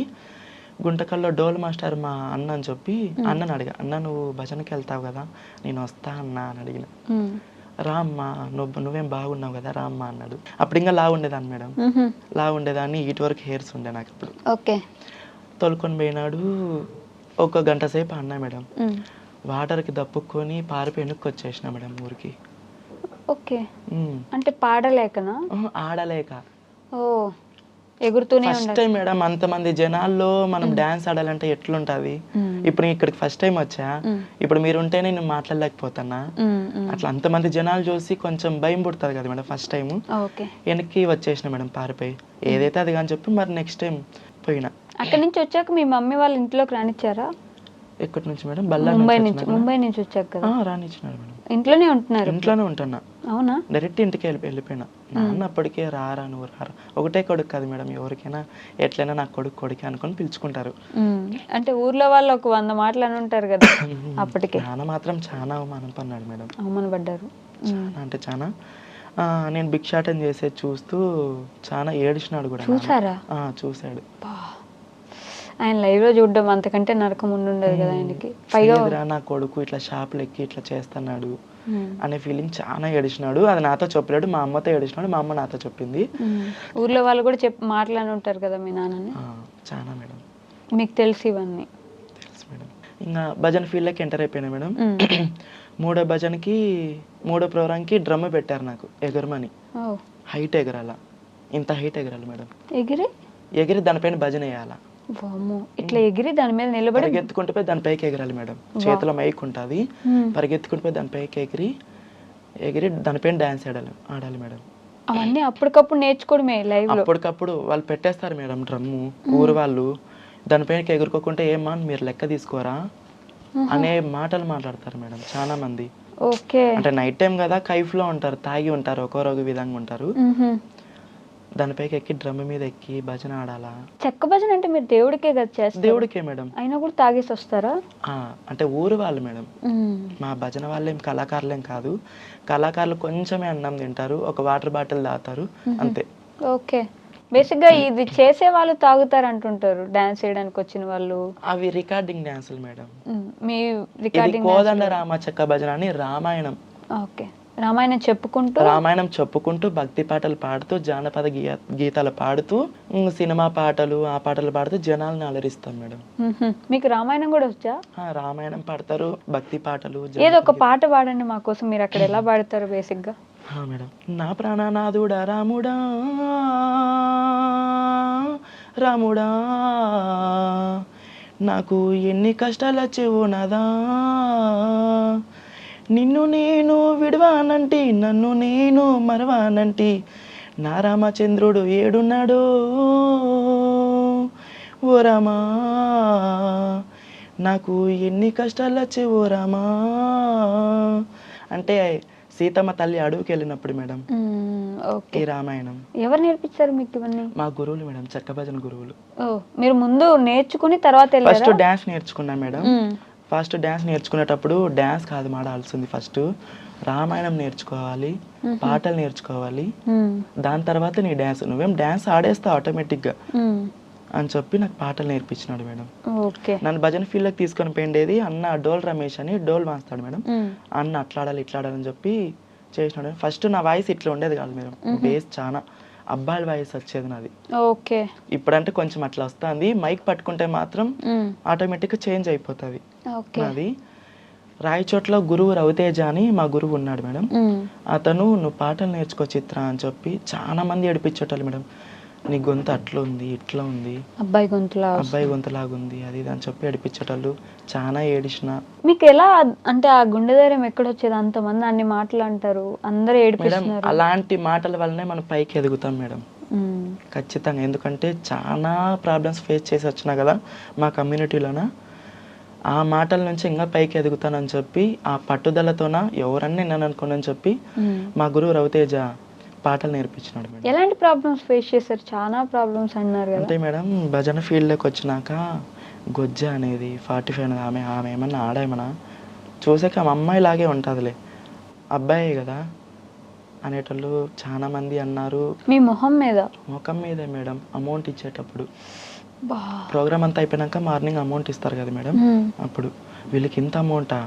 Speaker 3: గుంటకల్లో డోల్ మాస్టర్ మా అన్న అని చెప్పి అన్నని అడిగా, అన్న నువ్వు భజనకి వెళ్తావు కదా, నేను వస్తా అన్నా అని అడిగిన. రామ్మా నువ్వేం బాగున్నావు కదా రామ్మా అన్నాడు. అప్పుడు ఇంకా లా ఉండేదాన్ని మేడం, లా ఉండేదాన్ని, ఇటు వరకు హెయిర్స్ ఉండే నాకు అప్పుడు.
Speaker 2: ఓకే.
Speaker 3: తోలుకొని పోయినాడు. ఒక గంట సేపు అన్నా మేడం, వాటర్కి దప్పుకొని పారిపోయి వెనక్కి వచ్చేసిన మేడం ఊరికి.
Speaker 2: ఓకే. అంటే పాడలేకనా?
Speaker 3: ఆడలేక.
Speaker 2: ఓ, ఎగురుతూనే
Speaker 3: ఫస్ట్ టైం మేడం అంతమంది జనాల్లో మనం డాన్స్ ఆడాలంటే ఎట్లుంటది. ఇప్పుడు ఇక్కడికి ఫస్ట్ టైం వచ్చా, ఇప్పుడు మీరు ఉంటేనే నేను మాట్లాడలేకపోతున్నా. అట్లా అంతమంది జనాలు చూసి కొంచెం భయం పుడుతుంది కదా మేడం ఫస్ట్ టైం. వెనక్కి వచ్చేసిన మేడం పారిపోయి, ఏదైతే అది కానీ చెప్పి మరి నెక్స్ట్ టైం పోయినా.
Speaker 2: అక్కడి నుంచి వచ్చాక మీ మమ్మీ వాళ్ళ ఇంట్లోకి రానిచ్చారా?
Speaker 3: ఎక్కడి నుంచి మేడం?
Speaker 2: ముంబై నుంచి వచ్చాక కదా
Speaker 3: రానిచ్చినాడు మేడం.
Speaker 2: ఇంట్లోనే ఉంటున్నారు?
Speaker 3: ఇంట్లోనే ఉంటున్నా.
Speaker 2: అవునా?
Speaker 3: డైరెక్ట్ ఇంటికి వెళ్ళిపోయినా. నాన్న అప్పటికే రారా నువ్వు రారా, ఒకటే కొడుకు కదా మేడం, ఎవరికైనా ఎట్లయినా నా కొడుకు అనుకొని పిలుచుకుంటారు.
Speaker 2: అంటే ఊర్లో వాళ్ళు ఒక 100 మాటలు అని ఉంటారు కదా అప్పటికే.
Speaker 3: నాన్న మాత్రం చాలా అవమానం పన్నాడు మేడం.
Speaker 2: అవమానపడ్డారు
Speaker 3: చాలా అంటే చాలా. నేను భిక్షాటన చేసేది చూస్తూ చాలా ఏడిచినాడు కూడా.
Speaker 2: చూసారా?
Speaker 3: చూశాడు.
Speaker 2: ఆయన లైవ్ లో చూడడం అంతకంటే నరకం ఉండదు కదా ఆయనకి. పైగా
Speaker 3: నా కొడుకు ఇట్లా షాపులు ఎక్కి ఇట్లా చేస్తున్నాడు అనే ఫీలింగ్ చాలా ఏడిచినాడు. అది నాతో చెప్పలేడు, మా అమ్మతో ఏడిచినాడు, మా అమ్మ నాతో చెప్పింది.
Speaker 2: ఊర్లో వాళ్ళు కూడా మాట్లాడి ఉంటారు కదా మీ నాన్నని?
Speaker 3: చాలా మేడం.
Speaker 2: మీకు తెలుసు ఇవన్నీ?
Speaker 3: తెలుసు మేడం. ఇంకా భజన ఫీల్డ్లోకి ఎంటర్ అయిపోయినా మేడం. మూడో ప్రోగ్రాంకి డ్రమ్ పెట్టారు నాకు ఎగరమని. హైట్ ఎగరాల, ఇంత హైట్ ఎగరాలి మేడం. ఎగిరి దానిపైన భజన వేయాలా.
Speaker 2: ఇట్లా ఎగిరి దాని మీద నిలబడి
Speaker 3: పరిగెత్తుకుంటూ పోయి దాని పైకి ఎగరాలి మేడం. చేతిలో మైక్ ఉంటుంది, పరిగెత్తుకుంటూ పోయి దాని పైకి ఎగిరి దానిపైన డాన్స్ ఆడాలి మేడం.
Speaker 2: అవన్నీ అప్పటికప్పుడు నేర్చుకోవడమే లైవ్ లో?
Speaker 3: అప్పటికప్పుడు వాళ్ళు పెట్టేస్తారు మేడం డ్రమ్ము. ఊరు వాళ్ళు దానిపైన ఎగురుకోకుంటే ఏమా మీరు లెక్క తీసుకోరా అనే మాటలు మాట్లాడతారు మేడం చాలా మంది.
Speaker 2: ఓకే.
Speaker 3: అంటే నైట్ టైం కదా, కైఫ్ లో ఉంటారు, తాగి ఉంటారు, ఒక్కొక్క విధంగా ఉంటారు. దానిపైకి ఎక్కి డ్రమ్ మీద ఎక్కి భజన ఆడాలా.
Speaker 2: చెక్క భజన అంటే మీరు దేవుడికే కదా చేస్తారు?
Speaker 3: దేవుడికే మేడం.
Speaker 2: అయినా కూడా తాగేసి వస్తారా?
Speaker 3: అంటే ఊరు వాళ్ళు మేడం, మా భజన వాళ్ళు ఏం కళాకారులేం కాదు. కళాకారులు కొంచెమే అన్నం తింటారు, ఒక వాటర్ బాటిల్ తాగుతారు అంతే.
Speaker 2: ఓకే. బేసిక్ గా ఇది చేసే వాళ్ళు తాగుతారు అంటుంటారు, డాన్స్ చేయడానికి వచ్చిన వాళ్ళు.
Speaker 3: అవి రికార్డింగ్ డాన్సులు మేడం.
Speaker 2: మీ రికార్డింగ్
Speaker 3: కోదండ రామ చెక్క భజన అని రామాయణం.
Speaker 2: ఓకే. రామాయణం
Speaker 3: చెప్పుకుంటూ భక్తి పాటలు పాడుతూ జానపద గీతాలు పాడుతూ సినిమా పాటలు ఆ పాటలు పాడుతూ జనాలను అలరిస్తాం మేడం.
Speaker 2: మీకు రామాయణం కూడా వచ్చా?
Speaker 3: రామాయణం పాడతారు, భక్తి పాటలు.
Speaker 2: ఏదో ఒక పాట పాడండి మా కోసం. మీరు అక్కడ ఎలా పాడతారు బేసిక్ గా?
Speaker 3: మేడం. నా ప్రాణనాథుడా రాముడా రాముడా, నాకు ఎన్ని కష్టాలు వచ్చేవో నాదా, నిన్ను నేను విడవానంటి నన్ను నేను మరవానంటి, నా రామచంద్రుడు ఏడున్నాడో ఓ రామా, నాకు ఎన్ని కష్టాలు వచ్చే ఓ రామా. అంటే సీతమ్మ తల్లి అడవికి వెళ్ళినప్పుడు మేడం ఈ రామాయణం.
Speaker 2: ఎవరు నేర్పించారు మీకు ఇవన్నీ?
Speaker 3: మా గురువులు మేడం, చెక్క భజన గురువులు.
Speaker 2: మీరు ముందు నేర్చుకుని తర్వాత
Speaker 3: ఫస్ట్ డాన్స్ నేర్చుకున్నా మేడం. ఫస్ట్ డాన్స్ నేర్చుకునేటప్పుడు డాన్స్ కాదు మాడాల్సింది, ఫస్ట్ రామాయణం నేర్చుకోవాలి, పాటలు నేర్చుకోవాలి, దాని తర్వాత నీ డాన్స్. నువ్వేం డాన్స్ ఆడేస్తావు ఆటోమేటిక్గా అని చెప్పి నాకు పాటలు నేర్పించినాడు మేడం. నన్ను భజన ఫీల్డ్కి తీసుకొని పోయిండేది అన్న డోల్ రమేష్ అని, డోల్ మాస్తాడు మేడం. అన్న అట్లాడాలి ఇట్లాడాలని చెప్పి చేసినాడు. ఫస్ట్ నా వాయిస్ ఇట్లా ఉండేది కాదు మేడం, బేస్ చాలా అబ్బాయిల వాయిస్ వచ్చేది నాది.
Speaker 2: ఓకే.
Speaker 3: ఇప్పుడంటే కొంచెం అట్లా వస్తుంది, మైక్ పట్టుకుంటే మాత్రం ఆటోమేటిక్గా చేంజ్ అయిపోతుంది నాది. రాయచోట్ల గురువు రవితేజ అని మా గురువు ఉన్నాడు మేడం. అతను నువ్వు పాటలు నేర్చుకో చిత్ర అని చెప్పి చాలా మంది ఏడిపించేటోళ్ళు మేడం. నీ గొంతు అట్లా ఉంది ఇట్లా ఉంది, అబ్బాయి గొంతులాగా ఉంది, అది ఇది అని చెప్పి ఏడిపించేటోళ్ళు. చాలా ఏడిచిన.
Speaker 2: మీకు ఎలా అంటే ఆ గుండె ధైర్యం ఎక్కడొచ్చేది? అంతమంది అన్ని మాటలు అంటారు, అందరూ ఏడిపిస్తున్నారు.
Speaker 3: అలాంటి మాటల వల్లనే మనం పైకి ఎదుగుతాం మేడం ఖచ్చితంగా. ఎందుకంటే చాలా ప్రాబ్లమ్స్ ఫేస్ చేసి వచ్చినా కదా మా కమ్యూనిటీలోన. ఆ మాటల నుంచి ఇంకా పైకి ఎదుగుతానని చెప్పి ఆ పట్టుదలతోన ఎవరన్నా నేను అనుకోనని చెప్పి మా గురువు రవితేజ పాటలు నేర్పించినాడు మేడం.
Speaker 2: ఎలాంటి ప్రాబ్లమ్స్ ఫేస్ చేశారు? చాలా ప్రాబ్లమ్స్ అన్నారు కదా.
Speaker 3: అంటే మేడం భజన ఫీల్డ్లోకి వచ్చినాక గొజ్జ అనేది 45 ఆమె ఏమన్నా ఆడేమన్నా చూసాక మా అమ్మాయి లాగే ఉంటుందిలే, అబ్బాయి కదా అనేటోళ్ళు చాలా మంది అన్నారు.
Speaker 2: మీ మొహం మీద?
Speaker 3: ముఖం మీదే మేడం. అమౌంట్ ఇచ్చేటప్పుడు
Speaker 2: బా.
Speaker 3: ప్రోగ్రామ్ అంతా అయిపోయాక మార్నింగ్ అమౌంట్ ఇస్తారు కదా మేడం, అప్పుడు వీళ్ళకి ఇంత అమౌంటా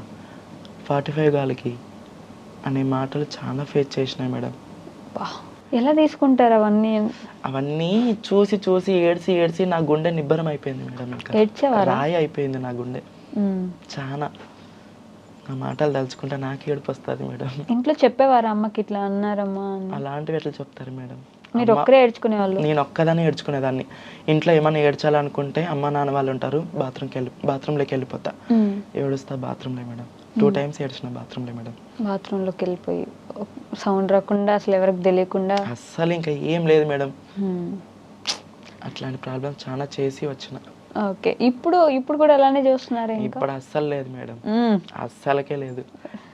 Speaker 3: 45 గాలకి అనే మాటలు చాలా ఫేస్ చేసినాయి మేడం.
Speaker 2: బా. ఎలా తీసుకుంటారు అవన్నీ?
Speaker 3: అవన్నీ చూసి చూసి ఏడ్చి ఏడ్చి నా గుండె నిబ్బరం అయిపోయింది మేడం. ఇంకా
Speaker 2: ఏడ్చేవారా?
Speaker 3: రాయి అయిపోయింది నా గుండె చాలా. ఆ మాటలు తలుచుకుంటే నాకు ఏడుపు వస్తుంది మేడం.
Speaker 2: ఇంట్లో చెప్పేవారా అమ్మకి ఇట్లా అన్నారమ్మా అని?
Speaker 3: అలాంటివి ఎట్లా చెప్తారు మేడం?
Speaker 2: మీరు ఒక్కరే ఏడ్చుకునేవాళ్ళు? నేను
Speaker 3: ఒక్కదాన్ని ఏడ్చుకునేదాన్ని. ఇంట్లో ఏమైనా ఏడ్చాలనుకుంటే అమ్మ నాన్న వాళ్ళు ఉంటారు, బాత్రూంలోకి వెళ్ళిపోతా, ఏడుస్తా బాత్రూంలో మేడం. 2 times ఏడ్చిన బాత్రూంలో మేడం.
Speaker 2: బాత్రూంలోకి వెళ్ళిపోయి సౌండ్ రాకుండా అసలు ఎవరికి తెలియకుండా?
Speaker 3: అస్సలు ఇంకా ఏం లేదు మేడం. అట్లాంటి ప్రాబ్లమ్ చాలా చేసి వచ్చిన.
Speaker 2: ఓకే. ఇప్పుడు కూడా అలానే చూస్తున్నారు?
Speaker 3: ఇప్పుడు అస్సలు లేదు మేడం, అస్సలకే లేదు.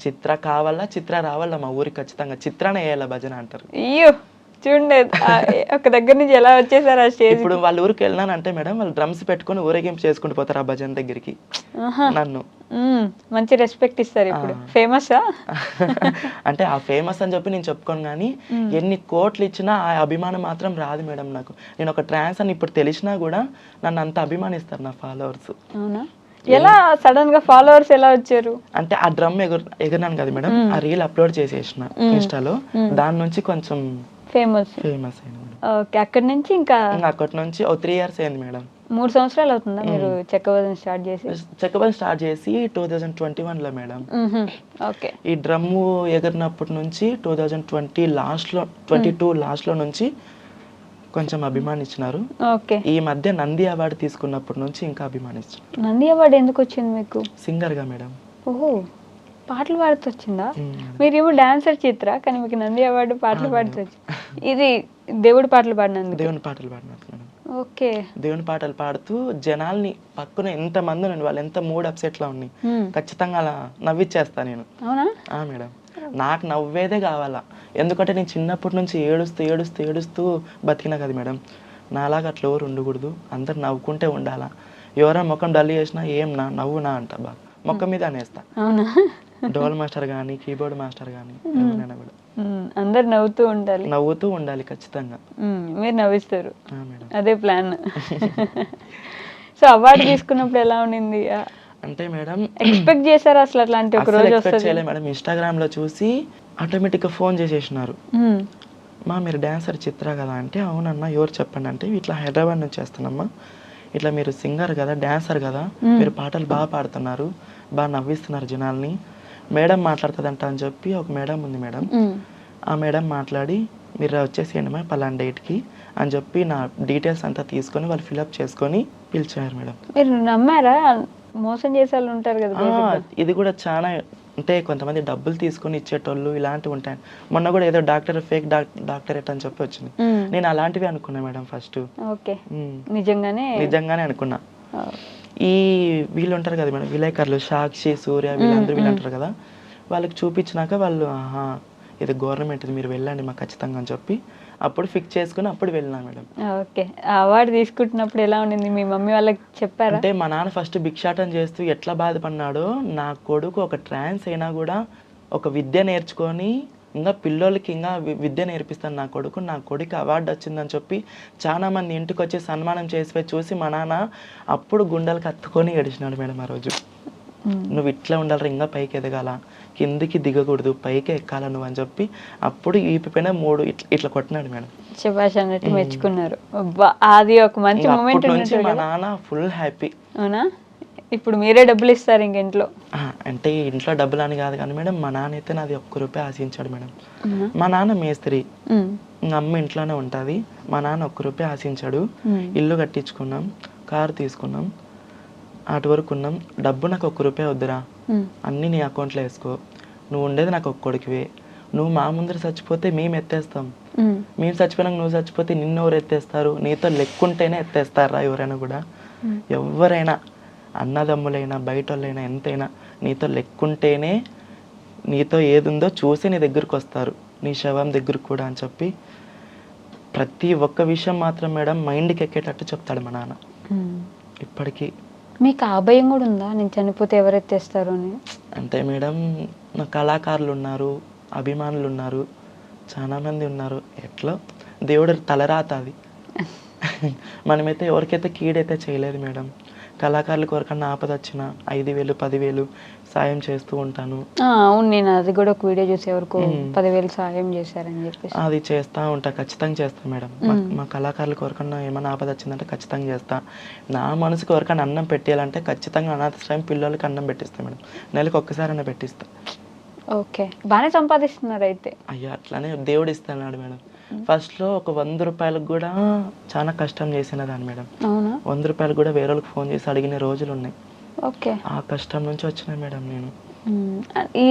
Speaker 3: చిత్ర కావాలా, చిత్ర రావాలా మా ఊరికి ఖచ్చితంగా, చిత్రానే వేయాల భజన అంటారు.
Speaker 2: అయ్యో చూడండి, ఒక దగ్గర నుంచి ఎలా వచ్చేసారు ఆ స్టేజ్.
Speaker 3: ఇప్పుడు వాళ్ళ ఊరికి వెళ్ళినానంటే మేడం, వాళ్ళు డ్రమ్స్ పెట్టుకొని ఊరేగింపు చేసుకుంటూ పోతారు ఆ భజన దగ్గరికి. నన్ను
Speaker 2: మంచి రెస్పెక్ట్ ఇస్తారు. ఇప్పుడు ఫేమసా?
Speaker 3: అంటే ఆ ఫేమస్ అని చెప్పి నేను చెప్పుకోను, కానీ ఎన్ని కోట్లు ఇచ్చినా ఆ అభిమానం మాత్రం రాదు మేడం నాకు. నేను ఒక ట్రాన్స్ అని ఇప్పుడు తెలిసినా కూడా నన్ను అంత అభిమానిస్తారు నా ఫాలోవర్స్.
Speaker 2: అవునా? ఎలా సడన్ గా ఫాలోవర్స్ ఎలా వచ్చారు?
Speaker 3: అంటే ఆ డ్రమ్ ఎగిరినాను కదా మేడం, ఆ రీల్ అప్లోడ్ చేసేసిన ఇన్స్టాలో, దాని నుంచి కొంచెం ఫేమస్ అయింది.
Speaker 2: ఓకే. అక్కడి నుంచి ఇంకా
Speaker 3: అక్కడి నుంచి 3 years అయింది మేడం.
Speaker 2: 3 సంవత్సరాలు అవుతుందా మీరు చెక్కబదన స్టార్ట్ చేసి?
Speaker 3: చెక్కబదన స్టార్ట్ చేసి 2021లో మేడం.
Speaker 2: ఓకే.
Speaker 3: ఈ డ్రమ్ము ఎగిరినప్పటి నుంచి 2020 లాస్ట్లో 22 లాస్ట్లో నుంచి కొంచెం అభిమానించినారు.
Speaker 2: ఓకే.
Speaker 3: ఈ మధ్య నంది అవార్డు తీసుకున్నప్పటి నుంచి ఇంకా అభిమానిస్తున్నారు.
Speaker 2: నంది అవార్డు ఎందుకు వచ్చింది మీకు?
Speaker 3: సింగర్గా మేడం.
Speaker 2: ఓహో, పాటలు పాడుతూ వచ్చిందా? మీరేమో డాన్సర్ చిత్ర, కానీ మీకు నంది అవార్డు పాటలు పాడుతూ వచ్చింది. ఇది దేవుడి పాటలు పాడినందుకు? దేవుని పాటలు పాడినందుకు మేడం. ఓకే. దేవుని పాటలు పాడుతూ జనాల్ని పక్కన ఎంత మంది ఉండి వాళ్ళు ఎంత మూడ్ అప్సెట్లో ఉన్నాయి, ఖచ్చితంగా అలా నవ్విచ్చేస్తా నేను. అవునా?
Speaker 3: మేడం, నాకు నవ్వేదే కావాలా. ఎందుకంటే నేను చిన్నప్పటి నుంచి ఏడుస్తూ ఏడుస్తూ ఏడుస్తూ బతికినా కదా మేడం. నాలాగా అట్లా ఎవరు ఉండకూడదు, అందరు నవ్వుకుంటే ఉండాలా. ఎవరైనా ముఖం డల్ చేసినా ఏం నవ్వునా అంట, బాగా మొక్క మీద అనేస్తా.
Speaker 2: అవునా?
Speaker 3: డోల్ మాస్టర్ కానీ కీబోర్డ్ మాస్టర్ కానీ కూడా
Speaker 2: అందరు నవ్వుతూ ఉండాలి
Speaker 3: ఖచ్చితంగా.
Speaker 2: మీరు నవ్విస్తారు, అదే ప్లాన్. సో అవార్డు తీసుకున్నప్పుడు ఎలా ఉండింది?
Speaker 3: అంటే మేడం,
Speaker 2: ఎక్స్పెక్ట్ చేశారు అసలు అట్లాంటి ఒక రోజు వస్తుంది?
Speaker 3: మేడం, ఇన్స్టాగ్రామ్ లో చూసి ఆటోమేటిక్గా ఫోన్ చేసేసినారు. మీరు డాన్సర్ చిత్ర కదా అంటే, అవునన్నా ఎవరు చెప్పండి అంటే, ఇట్లా హైదరాబాద్ నుంచి వస్తానమ్మా, ఇట్లా మీరు సింగర్ కదా, డాన్సర్ కదా, మీరు పాటలు బాగా పాడుతున్నారు, బాగా నవ్విస్తున్నారు జనాల్ని, మేడం మాట్లాడుతుందంట అని చెప్పి ఒక మేడం ఉంది మేడం. ఆ మేడం మాట్లాడి మీరు వచ్చేసేయండి మా పలానా డేట్కి అని చెప్పి నా డీటెయిల్స్ అంతా తీసుకొని వాళ్ళు ఫిల్అప్ చేసుకొని పిలిచారు మేడం.
Speaker 2: మీరు నమ్మారా? మోసం చేసే వాళ్ళు ఉంటారు కదా.
Speaker 3: ఇది కూడా చాలా, అంటే కొంతమంది డబ్బులు తీసుకొని ఇచ్చేటోళ్ళు ఇలాంటివి ఉంటాయి. మొన్న కూడా ఏదో డాక్టర్ ఫేక్ డాక్టరేట్ అని చెప్పి వచ్చింది. నేను అలాంటివి అనుకున్నా మేడం ఫస్ట్. నిజంగానే అనుకున్నా. ఈ వీళ్ళు ఉంటారు కదా మేడం, విలేకరులు, సాక్షి, సూర్య, వీళ్ళందరూ వీళ్ళు అంటారు కదా, వాళ్ళకి చూపించినాక వాళ్ళు ఇది గవర్నమెంట్, ఇది మీరు వెళ్ళండి మాకు ఖచ్చితంగా అని చెప్పి అప్పుడు ఫిక్స్ చేసుకుని అప్పుడు వెళ్ళినా మేడం.
Speaker 2: ఓకే. అవార్డు తీసుకుంటున్నప్పుడు ఎలా ఉండింది? మీ మమ్మీ వాళ్ళకి చెప్పారా?
Speaker 3: అంటే మా నాన్న ఫస్ట్ భిక్షాటం చేస్తూ ఎట్లా బాధపడినాడో, నా కొడుకు ఒక ట్రాన్స్ అయినా కూడా ఒక విద్య నేర్చుకొని ఇంకా పిల్లోళ్ళకి ఇంకా విద్య నేర్పిస్తాను నా కొడుకు అవార్డు వచ్చిందని చెప్పి చాలా మంది ఇంటికి వచ్చి సన్మానం చేసి చూసి మా నాన్న అప్పుడు గుండెలకు హత్తుకొని ఏడిచినాడు మేడం. ఆ రోజు నువ్వు ఇట్లా ఉండాలి, ఇంకా పైకి ఎదగాల, కిందికి దిగకూడదు, పైకి ఎక్కాల నువ్వు అని చెప్పి అప్పుడు ఈపి పైన 3 ఇట్లా కొట్టినాడు మేడం.
Speaker 2: శభాష్ అన్నట్టు మెచ్చుకున్నారు. అది ఒక మంచి మూమెంట్
Speaker 3: నుంచి మా నాన్న ఫుల్ హ్యాపీ.
Speaker 2: అవునా? ఇప్పుడు మీరే డబ్బులు ఇస్తారు ఇంక ఇంట్లో?
Speaker 3: అంటే ఇంట్లో డబ్బులు అని కాదు కానీ మేడం, మా నాన్న అయితే నాది ₹1 ఆశించాడు మేడం. మా నాన్న మేస్త్రి, అమ్మ ఇంట్లోనే ఉంటుంది. మా నాన్న ₹1 ఆశించాడు. ఇల్లు కట్టించుకున్నాం, కారు తీసుకున్నాం, అటు వరకు ఉన్నాం. డబ్బు నాకు ₹1 వద్దురా, అన్నీ నీ అకౌంట్లో వేసుకో, నువ్వు ఉండేది నాకు ఒక్క కొడుకువే, నువ్వు మా ముందర చచ్చిపోతే మేము ఎత్తేస్తాం, మేము చచ్చిపోయినాక నువ్వు చచ్చిపోతే నిన్ను ఎవరు ఎత్తేస్తారు, నీతో లెక్కుంటేనే ఎత్తేస్తారా ఎవరైనా కూడా, ఎవరైనా అన్నదమ్ములైనా బయట వాళ్ళైనా ఎంతైనా నీతో లెక్కుంటేనే, నీతో ఏది ఉందో చూసి నీ దగ్గరకు వస్తారు, నీ శవం దగ్గరకు కూడా అని చెప్పి ప్రతి ఒక్క విషయం మాత్రం మేడం మైండ్కి ఎక్కేటట్టు చెప్తాడు మా నాన్న ఇప్పటికీ.
Speaker 2: మీకు ఆ భయం కూడా ఉందా, నేను చనిపోతే ఎవరు ఎత్తేస్తారు అని?
Speaker 3: అంటే మేడం నా కళాకారులు ఉన్నారు, అభిమానులు ఉన్నారు, చాలామంది ఉన్నారు. ఎట్లా దేవుడు తలరాత అది. మనమైతే ఎవరికైతే కీడైతే చేయలేదు మేడం. కళాకారులకు ఎవరికన్నా ఆపద వచ్చినా 5,000 10,000 సాయం చేస్తూ ఉంటాను.
Speaker 2: అవును, నేను అది కూడా ఒక వీడియో చూసి ఎవరికో 10,000 సాయం చేశారని చెప్పేసి
Speaker 3: అది చేస్తూ ఉంటా, ఖచ్చితంగా చేస్తా మేడం. మా కళాకారులకు ఎవరికన్నా ఏమైనా ఆపద వచ్చిందంటే ఖచ్చితంగా చేస్తా. నా మనసుకు ఎవరికైనా అన్నం పెట్టేయాలంటే ఖచ్చితంగా అనాథాశ్రయం పిల్లలకి అన్నం పెట్టిస్తా మేడం. నెలకు ఒక్కసారైనా పెట్టిస్తా.
Speaker 2: ఓకే, బాగానే సంపాదిస్తున్నారు అయితే.
Speaker 3: అయ్యా అట్లానే దేవుడు ఇస్తున్నాడు మేడం. ఫస్ట్లో ఒక 100 రూపాయలకు కూడా చాలా కష్టం చేసిన దాన్ని మేడం.
Speaker 2: అవునా?
Speaker 3: 100 రూపాయలు కూడా వేరే వాళ్ళకి ఫోన్ చేసి అడిగిన రోజులు ఉన్నాయి.
Speaker 2: ఓకే,
Speaker 3: ఆ కష్టం నుంచి వచ్చిన మేడం నేను.
Speaker 2: ఈ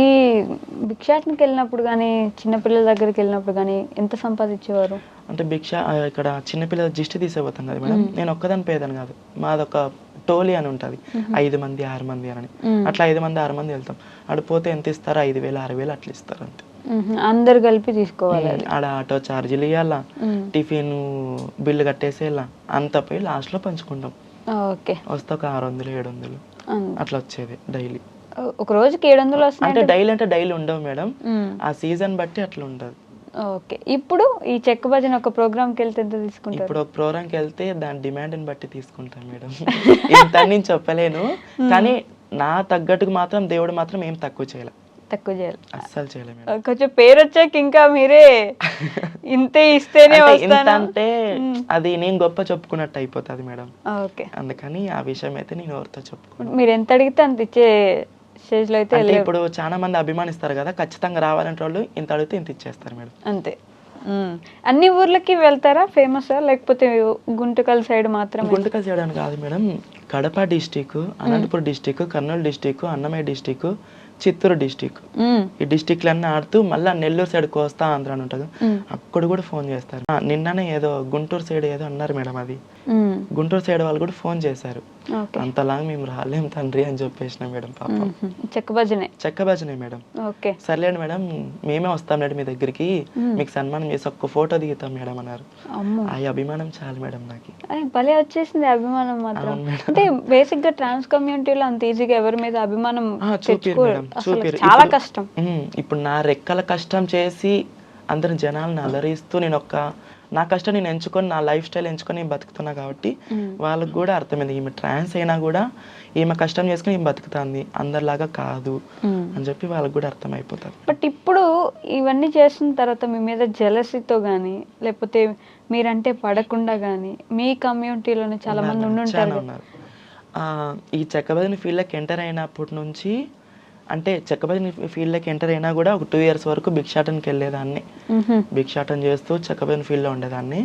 Speaker 2: భిక్షాటనకి వెళ్ళినప్పుడు కానీ చిన్నపిల్లల దగ్గరికి వెళ్ళినప్పుడు కానీ ఎంత సంపాదించేవారు?
Speaker 3: అంటే ఇక్కడ చిన్నపిల్లల దిష్టి తీసేపోతాం కదా మేడం. నేను ఒక్కదాని పేదను కాదు, మాదొక టోలీ అని ఉంటుంది, 5 మంది 6 మంది అని. అట్లా 5 మంది 6 మంది వెళ్తాం. ఆడిపోతే ఎంత ఇస్తారు? 5,000 6,000 అట్లా ఇస్తారు అంతే.
Speaker 2: అందరు కలిపి తీసుకోవాలి.
Speaker 3: ఆడ ఆటో ఛార్జీలు ఇవ్వాలా, టిఫిన్ బిల్లు కట్టేసేలా, అంత పోయి లాస్ట్లో పంచుకుంటాం.
Speaker 2: ఓకే,
Speaker 3: వస్తే ఒక 600 700 అట్లా వచ్చేది డైలీ.
Speaker 2: ఒక రోజుకి 700 వస్తాయి
Speaker 3: అంటే డైలీ ఉండవు మేడం, ఆ సీజన్ బట్టి అట్లా ఉంటుంది.
Speaker 2: ఓకే, ఇప్పుడు ఈ చెక్క భజన ఒక ప్రోగ్రామ్కి వెళ్తే ఎంత తీసుకుంటారు?
Speaker 3: ఇప్పుడు ఒక ప్రోగ్రామ్కి వెళ్తే దాని డిమాండ్ని బట్టి తీసుకుంటాం మేడం. ఇంత నేను చెప్పలేను, కానీ నా తగ్గట్టుకు మాత్రం దేవుడు మాత్రం ఏం తక్కువ చేయాలి, అస్సలు చేయలేదు మేడం.
Speaker 2: కొంచెం పేరు వచ్చాక ఇంకా మీరే ఇంతే ఇస్తేనే వస్తాను
Speaker 3: అంటే అది నేను గొప్ప చెప్పుకున్నట్టు అయిపోతుంది మేడం.
Speaker 2: ఓకే,
Speaker 3: అందుకని ఆ విషయం అయితే నేను ఎవరితో చెప్పుకున్నాను.
Speaker 2: మీరు ఎంత అడిగితే అంత ఇచ్చే స్టేజ్ లో అయితే
Speaker 3: ఇప్పుడు చాలా మంది అభిమానిస్తారు కదా, ఖచ్చితంగా రావాలంటే వాళ్ళు ఇంత అడిగితే ఇంత ఇచ్చేస్తారు మేడం.
Speaker 2: అంతే. అన్ని ఊర్లకి వెళ్తారా ఫేమస్, లేకపోతే గుంటకల్ సైడ్ మాత్రం?
Speaker 3: గుంటకల్ సైడ్ అని కాదు madam, Kadapa district, Anantapuram district, Kurnool district, Annamayya district, Chittoor district, ఈ డిస్టిక్లన్నీ ఆడుతూ మళ్ళీ నెల్లూరు సైడ్ కోస్తా ఆంధ్ర అని ఉంటుంది, అక్కడ కూడా ఫోన్ చేస్తారు. నిన్ననే ఏదో గుంటూరు సైడ్ ఏదో అన్నారు మేడం, అది గుంటూరు సైడ్ వాళ్ళు కూడా ఫోన్ చేశారు. అంతలాగా మేము రాలేం తండ్రి అని చెప్పేసిన మేడం. పాపం చెక్క భజనే మేడం. సర్లేండి మేడం, మేమే వస్తాం మేడం మీ దగ్గరికి, మీకు సన్మానం చేసి ఒక్క ఫోటో దిగుతాం మేడం అన్నారు. ఆ అభిమానం చాలు మేడం నాకు.
Speaker 2: భలే వచ్చేసింది అభిమానం మాత్రం. అంటే బేసిక్ గా ట్రాన్స్ కమ్యూనిటీలో అంత ఈజీగా ఎవరి మీద అభిమానం
Speaker 3: చూపిరు.
Speaker 2: చాలా కష్టం.
Speaker 3: ఇప్పుడు నా రెక్కల కష్టం చేసి అందరు జనాలను అలరిస్తూ నేను నా కష్టం నేను ఎంచుకొని, నా లైఫ్ స్టైల్ ఎంచుకొని బతుకుతున్నా కాబట్టి వాళ్ళకి కూడా అర్థమైంది, ఈమె ట్రాన్స్ అయినా కూడా ఈమె కష్టం చేసుకుని ఈమె బతుకుతుంది, అందరిలాగా కాదు అని చెప్పి వాళ్ళకి కూడా అర్థమైపోతుంది.
Speaker 2: బట్ ఇప్పుడు ఇవన్నీ చేసిన తర్వాత మీ మీద జెలసీతో కానీ లేకపోతే మీరంటే పడకుండా కానీ మీ కమ్యూనిటీలోనే చాలా మంది ఉన్నారు.
Speaker 3: ఈ చెక్క భజన ఫీల్డ్లోకి ఎంటర్ అయినప్పటి నుంచి, అంటే చెక్క భజన ఫీల్డ్లోకి ఎంటర్ అయినా కూడా ఒక 2 years వరకు భిక్షాటనకి వెళ్ళేదాన్ని. భిక్షాటన చేస్తూ చెక్క భజన ఫీల్డ్లో ఉండేదాన్ని.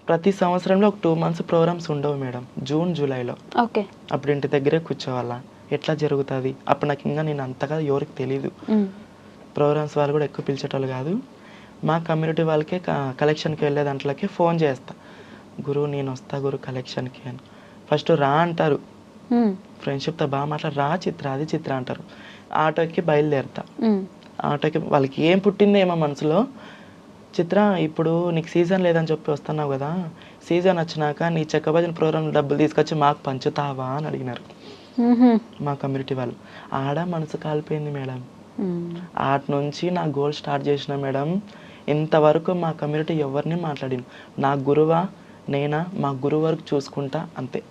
Speaker 3: ప్రతి సంవత్సరంలో ఒక 2 months ప్రోగ్రామ్స్ ఉండవు మేడం, జూన్ జూలైలో. అప్పుడు ఇంటి దగ్గరే కూర్చోవాలా, ఎట్లా జరుగుతుంది అప్పుడు నాకు ఇంకా నేను అంతగా ఎవరికి తెలీదు. ప్రోగ్రామ్స్ వాళ్ళు కూడా ఎక్కువ పిలిచేటోళ్ళు కాదు. మా కమ్యూనిటీ వాళ్ళకే కలెక్షన్కి వెళ్ళే దాంట్లోకి ఫోన్ చేస్తా, గురువు నేను వస్తా గురు కలెక్షన్కి అని. ఫస్ట్ రా అంటారు, ఫ్రెండ్షిప్తో బాగా మాట్లాడి రా చిత్ర అది చిత్ర అంటారు. ఆటోకి బయలుదేరుతా. ఆటోకి వాళ్ళకి ఏం పుట్టిందో ఏమో మనసులో, చిత్ర ఇప్పుడు నీకు సీజన్ లేదని చెప్పి వస్తున్నావు కదా, సీజన్ వచ్చినాక నీ చెక్క భజన ప్రోగ్రామ్ డబ్బులు తీసుకొచ్చి మాకు పంచుతావా అని అడిగినారు మా కమ్యూనిటీ వాళ్ళు. ఆడ మనసు కాలిపోయింది మేడం. ఆట నుంచి నా గోల్ స్టార్ట్ చేసిన మేడం. ఇంతవరకు మా కమ్యూనిటీ ఎవరిని మాట్లాడింది, నా గురువా నేనా, మా గురువు వరకు చూసుకుంటా అంతే.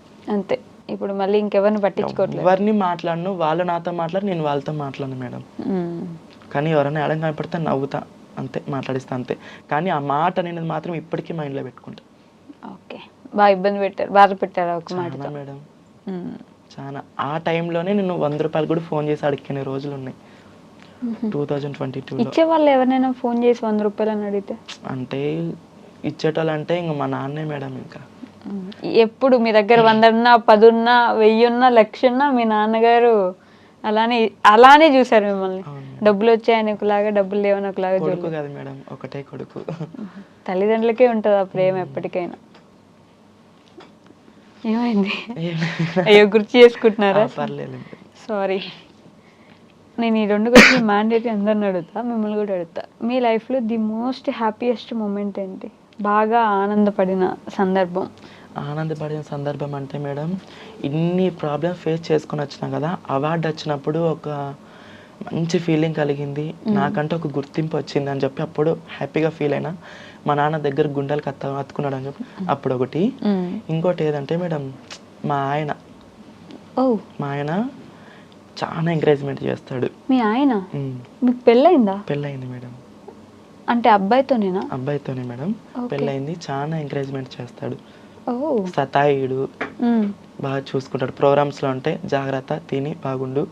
Speaker 2: ఇప్పుడు మళ్ళీ ఇంకెవరిని పట్టించుకోవట్లేదు,
Speaker 3: ఎవరిని మాట్లాడను, వాళ్ళు నాతో మాట్లాడి నేను వాళ్ళతో మాట్లాడను మేడం. కానీ ఎవరైనా ఎడం కనపడితే నవ్వుతా అంతే, మాట్లాడిస్తా అంతే. కానీ ఆ మాట అనేది మాత్రం ఇప్పటికీ మైండ్లో పెట్టుకుంటా.
Speaker 2: ఓకే, బాగా ఇబ్బంది పెట్టారు, బాధ పెట్టారు ఒక మాట
Speaker 3: మేడం. చాలా ఆ టైంలోనే నేను 100 రూపాయలు కూడా ఫోన్ చేసి అడిగిన రోజులు ఉన్నాయి 2022లో.
Speaker 2: ఇచ్చేవాళ్ళు ఎవరైనా ఫోన్ చేసి 100 రూపాయలు అని అడిగితే? అంటే
Speaker 3: ఇచ్చేటోళ్ళు అంటే ఇంక మా నాన్నే మేడం. ఇంకా
Speaker 2: ఎప్పుడు మీ దగ్గర 100 ఉన్నా 10 ఉన్నా 1000 ఉన్నా 1,00,000 ఉన్నా మీ నాన్నగారు అలానే చూసారు మిమ్మల్ని. డబ్బులు వచ్చాయని ఒకలాగా, డబ్బులు లేవని ఒకలాగా.
Speaker 3: కొడుకు కాదు మేడం, ఒకటే కొడుకు.
Speaker 2: తల్లిదండ్రులకే ఉంటుంది ఆ ప్రేమ ఎప్పటికైనా. ఏమైంది? అయ్యో గుర్తు చేసుకుంటున్నారా?
Speaker 3: పర్లేదు,
Speaker 2: సారీ. నేను ఈ 2 క్వశ్చన్లు మ్యాండేటరీ అందరిని అడుగుతా, మిమ్మల్ని కూడా అడుగుతా. మీ లైఫ్లో ది మోస్ట్ హ్యాపీయెస్ట్ మూమెంట్ ఏంటి? బాగా ఆనందపడిన సందర్భం?
Speaker 3: ఆనందపడిన సందర్భం అంటే మేడం, ఇన్ని ప్రాబ్లమ్స్ ఫేస్ చేసుకొని వచ్చినా కదా, అవార్డు వచ్చినప్పుడు ఒక మంచి ఫీలింగ్ కలిగింది, నాకంటే ఒక గుర్తింపు వచ్చింది అని చెప్పి అప్పుడు హ్యాపీగా ఫీల్ అయినా. మా నాన్న దగ్గర గుండెలకు అత్తుకున్నాడు అని చెప్పి అప్పుడు ఒకటి. ఇంకోటి ఏదంటే మేడం, మా ఆయన మా ఆయన చాలా ఎంకరేజ్మెంట్ చేస్తాడు.
Speaker 2: మీ ఆయన మీకు పెళ్ళయిందా?
Speaker 3: పెళ్ళయింది మేడం.
Speaker 2: అంటే అబ్బాయితోనేనా?
Speaker 3: అబ్బాయితోనే మేడం పెళ్ళయింది. చాలా ఎంకరేజ్మెంట్ చేస్తాడు,
Speaker 2: ఓ
Speaker 3: సతాయిడు, బాగా చూసుకుంటాడు. ప్రోగ్రామ్స్లో ఉంటే జాగ్రత్త, తిని బాగుండు,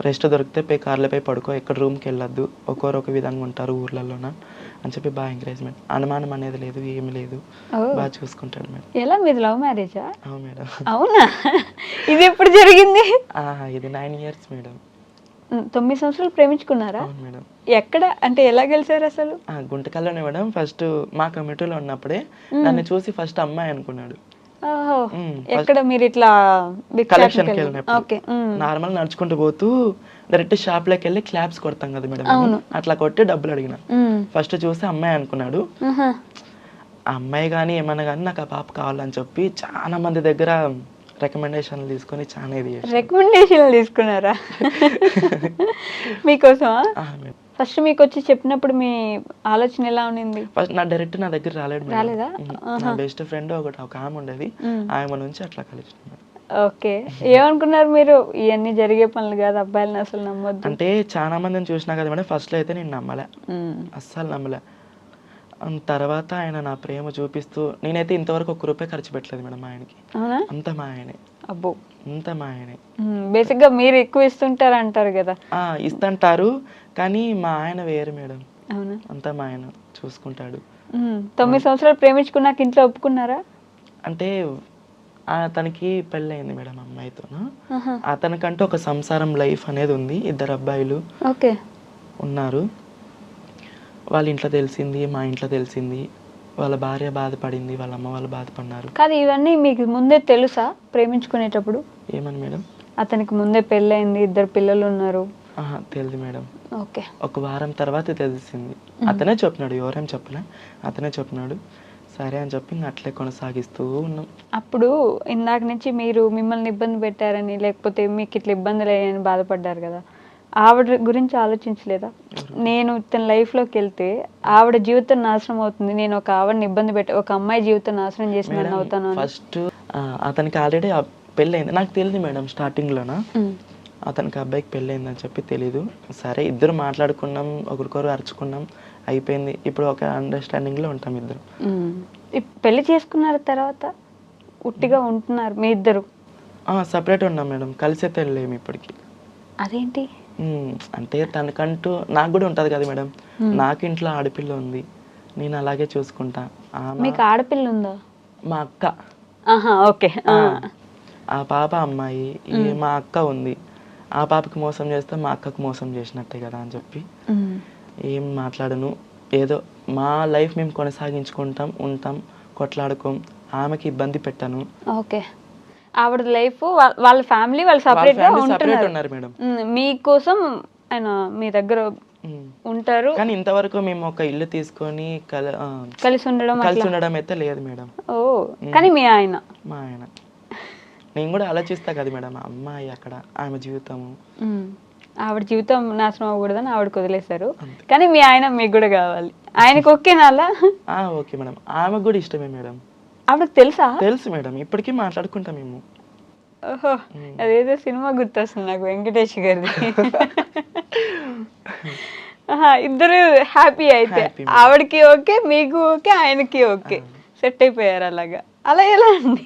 Speaker 3: రెస్ట్ దొరికితే పోయి కార్లపై పడుకో, ఎక్కడ రూమ్కి వెళ్ళొద్దు, ఒక్కొరు ఒక విధంగా ఉంటారు ఊర్లలోన అని చెప్పి బాగా ఎంకరేజ్మెంట్. అనుమానం అనేది లేదు, ఏమి లేదు, బాగా చూసుకుంటాడు మేడం.
Speaker 2: ఎలా, మీది లవ్ మ్యారేజా?
Speaker 3: అవును మేడం.
Speaker 2: అవునా? ఇది ఎప్పుడు జరిగింది?
Speaker 3: ఇది 9 years మేడం.
Speaker 2: 9 సంవత్సరాలు ప్రేమించుకున్నారా?
Speaker 3: అవును మేడం.
Speaker 2: ఎక్కడ అంటే ఎలా గెలిచారు అసలు?
Speaker 3: గుంటకల్లోనే మేడం. ఫస్ట్ మా కమిటీలో ఉన్నప్పుడే నన్ను చూసి ఫస్ట్ అమ్మాయి అనుకున్నాడు.
Speaker 2: ఓహో, ఎక్కడ మీరు ఇట్లా
Speaker 3: కలెక్షన్కి వెళ్ళినప్పుడు నార్మల్ నడుచుకుంటూ పోతూ డైరెక్ట్ షాప్ లోకి వెళ్ళి క్లాప్స్ కొడతాం కదా మేడం, అట్లా కొట్టి డబ్బులు అడిగిన. ఫస్ట్ చూసి అమ్మాయి అనుకున్నాడు. అమ్మాయి కానీ ఏమన్నా కానీ నాకు ఆ పాప కావాలని చెప్పి చాలా మంది దగ్గర రికమెండేషన్లు తీసుకొని చాలా ఇది
Speaker 2: రికమెండేషన్లు తీసుకున్నారా మీకోసమా? ఫస్ట్ మీకు వచ్చి చెప్పినప్పుడు మీ ఆలోచన ఎలా ఉన్నింది?
Speaker 3: ఫస్ట్ డైరెక్ట్ నా దగ్గర రాలేదా? నా బెస్ట్ ఫ్రెండ్ ఒక ఆమె ఉండేది, ఆమె నుంచి అట్లా కలిసి.
Speaker 2: ఓకే, ఏమనుకున్నారు మీరు? ఇవన్నీ జరిగే పనులు కాదు, అబ్బాయిలను అసలు నమ్మొద్దు
Speaker 3: అంటే. చాలా మందిని చూసినా కదా మేడం, ఫస్ట్ లో అయితే నేను నమ్మలే, అస్సలు నమ్మలే. తర్వాత ఆయన నా ప్రేమ చూపిస్తూ, నేనైతే ఇంతవరకు ₹1 ఖర్చు పెట్టలేదు మేడం ఆయనకి. అంత మా ఆయనే.
Speaker 2: అబ్బో,
Speaker 3: అంత మా ఆయనే.
Speaker 2: బేసిక్ గా మీరు ఎక్కువ ఇస్తుంటారు అంటారు కదా.
Speaker 3: ఇస్తుంటారు, కానీ మా ఆయన వేరు మేడం.
Speaker 2: అవునా?
Speaker 3: అంతా మా ఆయన చూసుకుంటాడు.
Speaker 2: 9 సంవత్సరాలు ప్రేమించుకున్నాక ఇంట్లో ఒప్పుకున్నారా?
Speaker 3: అంటే అతనికి పెళ్ళయింది మేడం అమ్మాయితో. అతనికంటూ ఒక సంసారం లైఫ్ అనేది ఉంది, 2 అబ్బాయిలు ఉన్నారు. వాళ్ళ ఇంట్లో తెలిసింది, మా ఇంట్లో తెలిసింది, వాళ్ళ భార్య బాధపడింది, వాళ్ళ అమ్మ వాళ్ళు బాధపడినారు.
Speaker 2: కాదు, ఇవన్నీ మీకు ముందే తెలుసా ప్రేమించుకునేటప్పుడు?
Speaker 3: ఏమని మేడం?
Speaker 2: అతనికి ముందే పెళ్ళయింది, 2 పిల్లలు ఉన్నారు.
Speaker 3: తెలియదు మేడం.
Speaker 2: ఓకే,
Speaker 3: ఒక వారం తర్వాత తెలిసింది. అతనే చెప్పినాడు, ఎవరేం చెప్పలే, అతనే చెప్పినాడు. సరే అని చెప్పి అట్లే కొనసాగిస్తూ ఉన్నాం. అప్పుడు
Speaker 2: ఇందాక నుంచి మీరు మిమ్మల్ని ఇబ్బంది పెట్టారని, లేకపోతే మీకు ఇట్లా ఇబ్బందులు అయ్యాయని బాధపడ్డారు కదా, ఆవిడ గురించి ఆలోచించలేదా? నేను తన లైఫ్లోకి వెళ్తే ఆవిడ జీవితం నాశనం అవుతుంది, నేను ఒక ఆవిడని ఇబ్బంది పెట్టి ఒక అమ్మాయి జీవితం నాశనం చేసిన అవుతాను.
Speaker 3: ఫస్ట్ అతనికి ఆల్రెడీ పెళ్ళయింది, నాకు తెలియదు మేడం. స్టార్టింగ్లోన అతనికి అబ్బాయికి పెళ్ళయిందని చెప్పి తెలీదు. సరే, ఇద్దరు మాట్లాడుకున్నాం, ఒకరికొరు అరుచుకున్నాం, అయిపోయింది. ఇప్పుడు ఒక అండర్స్టాండింగ్లో ఉంటాం ఇద్దరు.
Speaker 2: పెళ్లి చేసుకున్న తర్వాత ఉట్టిగా ఉంటున్నారు మీ ఇద్దరు?
Speaker 3: సపరేట్ ఉన్నాం మేడం, కలిసే తెలియలేము ఇప్పటికి.
Speaker 2: అదేంటి
Speaker 3: అంటే తనకంటూ నాకు కూడా ఉంటుంది కదా మేడం, నాకు ఇంట్లో ఆడపిల్ల ఉంది, నేను అలాగే చూసుకుంటా.
Speaker 2: మీకు ఆడపిల్ల ఉందా?
Speaker 3: మా అక్క.
Speaker 2: ఓకే.
Speaker 3: ఆ పాప అమ్మాయి, మా అక్క ఉంది. ఆ పాపకి మోసం చేస్తే మా అక్కకు మోసం చేసినట్టే కదా అని చెప్పి ఏం మాట్లాడను. ఏదో మా లైఫ్ మేము కొనసాగించుకుంటాం, ఉంటాం, కొట్లాడుకోం, ఆమెకి ఇబ్బంది పెట్టాను.
Speaker 2: ఓకే, ఆవిడ లైఫ్, వాళ్ళ ఫ్యామిలీ వాళ్ళు సపరేట్
Speaker 3: ఉన్నారు మేడం.
Speaker 2: మీకోసం ఆయన మీ దగ్గర ఉంటారు,
Speaker 3: కానీ ఇంతవరకు మేము ఒక ఇల్లు తీసుకొని
Speaker 2: కలిసి
Speaker 3: ఉండడం అయితే లేదు మేడం.
Speaker 2: ఓ, కానీ మీ ఆయన?
Speaker 3: మా ఆయన. నేను కూడా ఆలోచిస్తా కదా మేడం, అమ్మాయి అక్కడ, ఆమె జీవితము,
Speaker 2: ఆవిడ జీవితం నాశనం అవ్వకూడదని ఆవిడకి వదిలేశారు, కానీ మీ ఆయన మీకు కూడా కావాలి. ఆయనకు ఓకేనా అలా?
Speaker 3: ఓకే మేడం, ఆమెకు కూడా ఇష్టమే మేడం.
Speaker 2: ఆవిడకి తెలుసా?
Speaker 3: తెలుసు మేడం, ఇప్పటికీ మాట్లాడుకుంటాం మేము.
Speaker 2: ఓహో, అదేదో సినిమా గుర్తొస్తుంది నాకు, వెంకటేష్ గారిది. ఇద్దరు హ్యాపీ అయితే, ఆవిడకి ఓకే, మీకు ఓకే, ఆయనకి ఓకే, సెట్ అయిపోయారు అలాగా. అలా ఎలా అండి?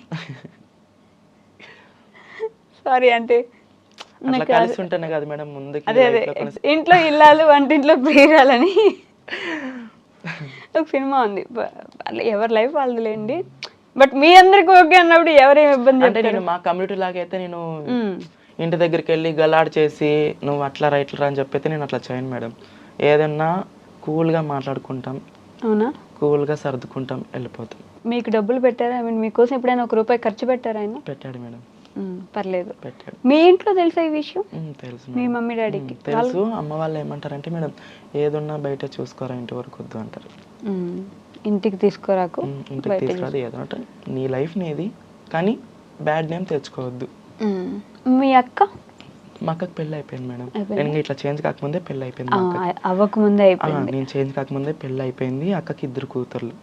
Speaker 2: సారీ, అంటే
Speaker 3: కలిసి ఉంటేనే కదా మేడం ముందుకి.
Speaker 2: అదే ఇంట్లో ఇల్లాలు వంటింట్లో ప్రియురాలని ఒక సినిమా ఉంది, ఎవరి లైఫ్ వాళ్ళదిలేండి. బట్ మీ అందరికి ఓకే అన్నప్పుడు ఎవరేం ఇబ్బంది?
Speaker 3: అంటే నేను మా కమ్యూనిటీ లాగా అయితే నేను ఇంటి దగ్గరికి వెళ్ళి గలాడ్ చేసి నువ్వు అట్లా రైట్లు రా అని చెప్పైతే నేను అట్లా చేయను మేడం. ఏదన్నా కూల్గా మాట్లాడుకుంటాం,
Speaker 2: అవునా,
Speaker 3: కూల్గా సర్దుకుంటాం, వెళ్ళిపోతాం.
Speaker 2: మీకు డబ్బులు పెట్టారా? మీకోసం ఎప్పుడైనా ₹1 ఖర్చు పెట్టారా ఆయన?
Speaker 3: పెట్టాడు మేడం.
Speaker 2: పర్లేదు.
Speaker 3: పెట్టాడు.
Speaker 2: మీ ఇంట్లో తెలుసా ఈ విషయం?
Speaker 3: తెలుసు.
Speaker 2: మీ మమ్మీ డాడీకి
Speaker 3: తెలుసు. అమ్మ వాళ్ళు ఏమంటారంటే మేడం, ఏదున్నా బయట చూసుకోరా, ఇంటి వరకు వద్దు అంటారు.
Speaker 2: ఇంటికి తీసుకురాకు,
Speaker 3: ఇంటికి తీసుకురాదు, ఏదంటే నీ లైఫ్ నీది, కానీ బ్యాడ్ నేమ్ తెచ్చుకోవద్దు.
Speaker 2: మీ అక్క?
Speaker 3: మా అక్కకి పెళ్ళి అయిపోయింది మేడం. నేను ఇంకా ఇట్లా చేంజ్ కాకముందే పెళ్ళి అయిపోయింది మా అక్కకి.
Speaker 2: అవ్వకముందే అయిపోయింది.
Speaker 3: నేను చేంజ్ కాకముందే పెళ్ళి అయిపోయింది. అక్కకి 2 కూతుర్లు.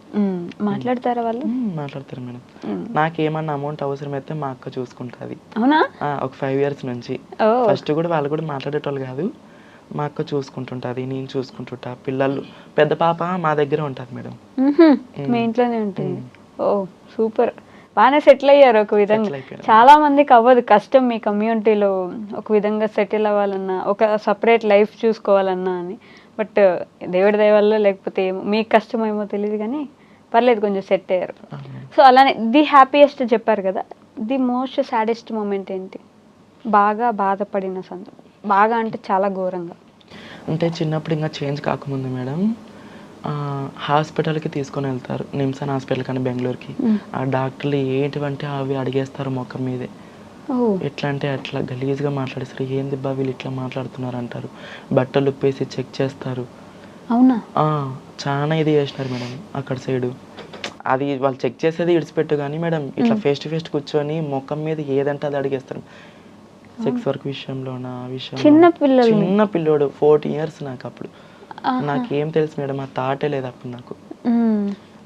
Speaker 2: మాట్లాడతారా వాళ్ళు?
Speaker 3: మాట్లాడతారు మేడం. నాకేమన్నా అమౌంట్ అవసరం అయితే మా అక్క చూసుకుంటుంది.
Speaker 2: అవునా?
Speaker 3: ఒక 5 years నుంచి. ఫస్ట్ కూడా వాళ్ళు కూడా మాట్లాడేటోళ్ళు కాదు. మా అక్క చూసుకుంటుంటుంది, నేను చూసుకుంటుంటా. పిల్లలు పెద్ద పాప మా దగ్గర ఉంటుంది మేడం.
Speaker 2: మీ ఇంట్లోనే ఉంటుంది. ఓ సూపర్, బాగానే సెటిల్ అయ్యారు ఒక విధంగా. చాలా మందికి అవ్వదు, కష్టం మీ కమ్యూనిటీలో ఒక విధంగా సెటిల్ అవ్వాలన్నా, ఒక సపరేట్ లైఫ్ చూసుకోవాలన్నా అని. బట్ దేవుడి దయ వల్ల లేకపోతే మీకు కష్టమేమో తెలియదు కానీ పర్లేదు, కొంచెం సెట్ అయ్యారు. సో అలానే ది హ్యాపీయెస్ట్ చెప్పారు కదా, ది మోస్ట్ సాడెస్ట్ మూమెంట్ ఏంటి? బాగా బాధపడిన సందర్భం, బాగా అంటే చాలా ఘోరంగా.
Speaker 3: అంటే చిన్నప్పుడు ఇంకా చేంజ్ కాకముందు మేడం హాస్పిటల్కి తీసుకొని వెళ్తారు, నిమ్సన్ హాస్పిటల్ కానీ బెంగళూరుకి. ఆ డాక్టర్లు ఏంటివంటే అవి అడిగేస్తారు ముఖం మీదే. ఎట్లా అంటే అట్లా గలీజ్గా మాట్లాడేస్తారు. ఏంది బా వీళ్ళు ఇట్లా మాట్లాడుతున్నారు అంటారు. బట్టలు ఉప్పేసి చెక్ చేస్తారు.
Speaker 2: అవునా?
Speaker 3: చాలా ఇది చేసినారు మేడం అక్కడ సైడు. అది వాళ్ళు చెక్ చేసేది ఇడిచిపెట్టు కానీ మేడం, ఇట్లా ఫేస్ టు ఫేస్ కూర్చొని ముఖం మీద ఏదంటే అది అడిగేస్తారు. సెక్స్ వర్క్ విషయంలోనా విషయం. చిన్న పిల్లోడు 14 years నాకు అప్పుడు. నాకేం తెలుసు మేడం, ఆ థాటే లేదు అప్పుడు నాకు.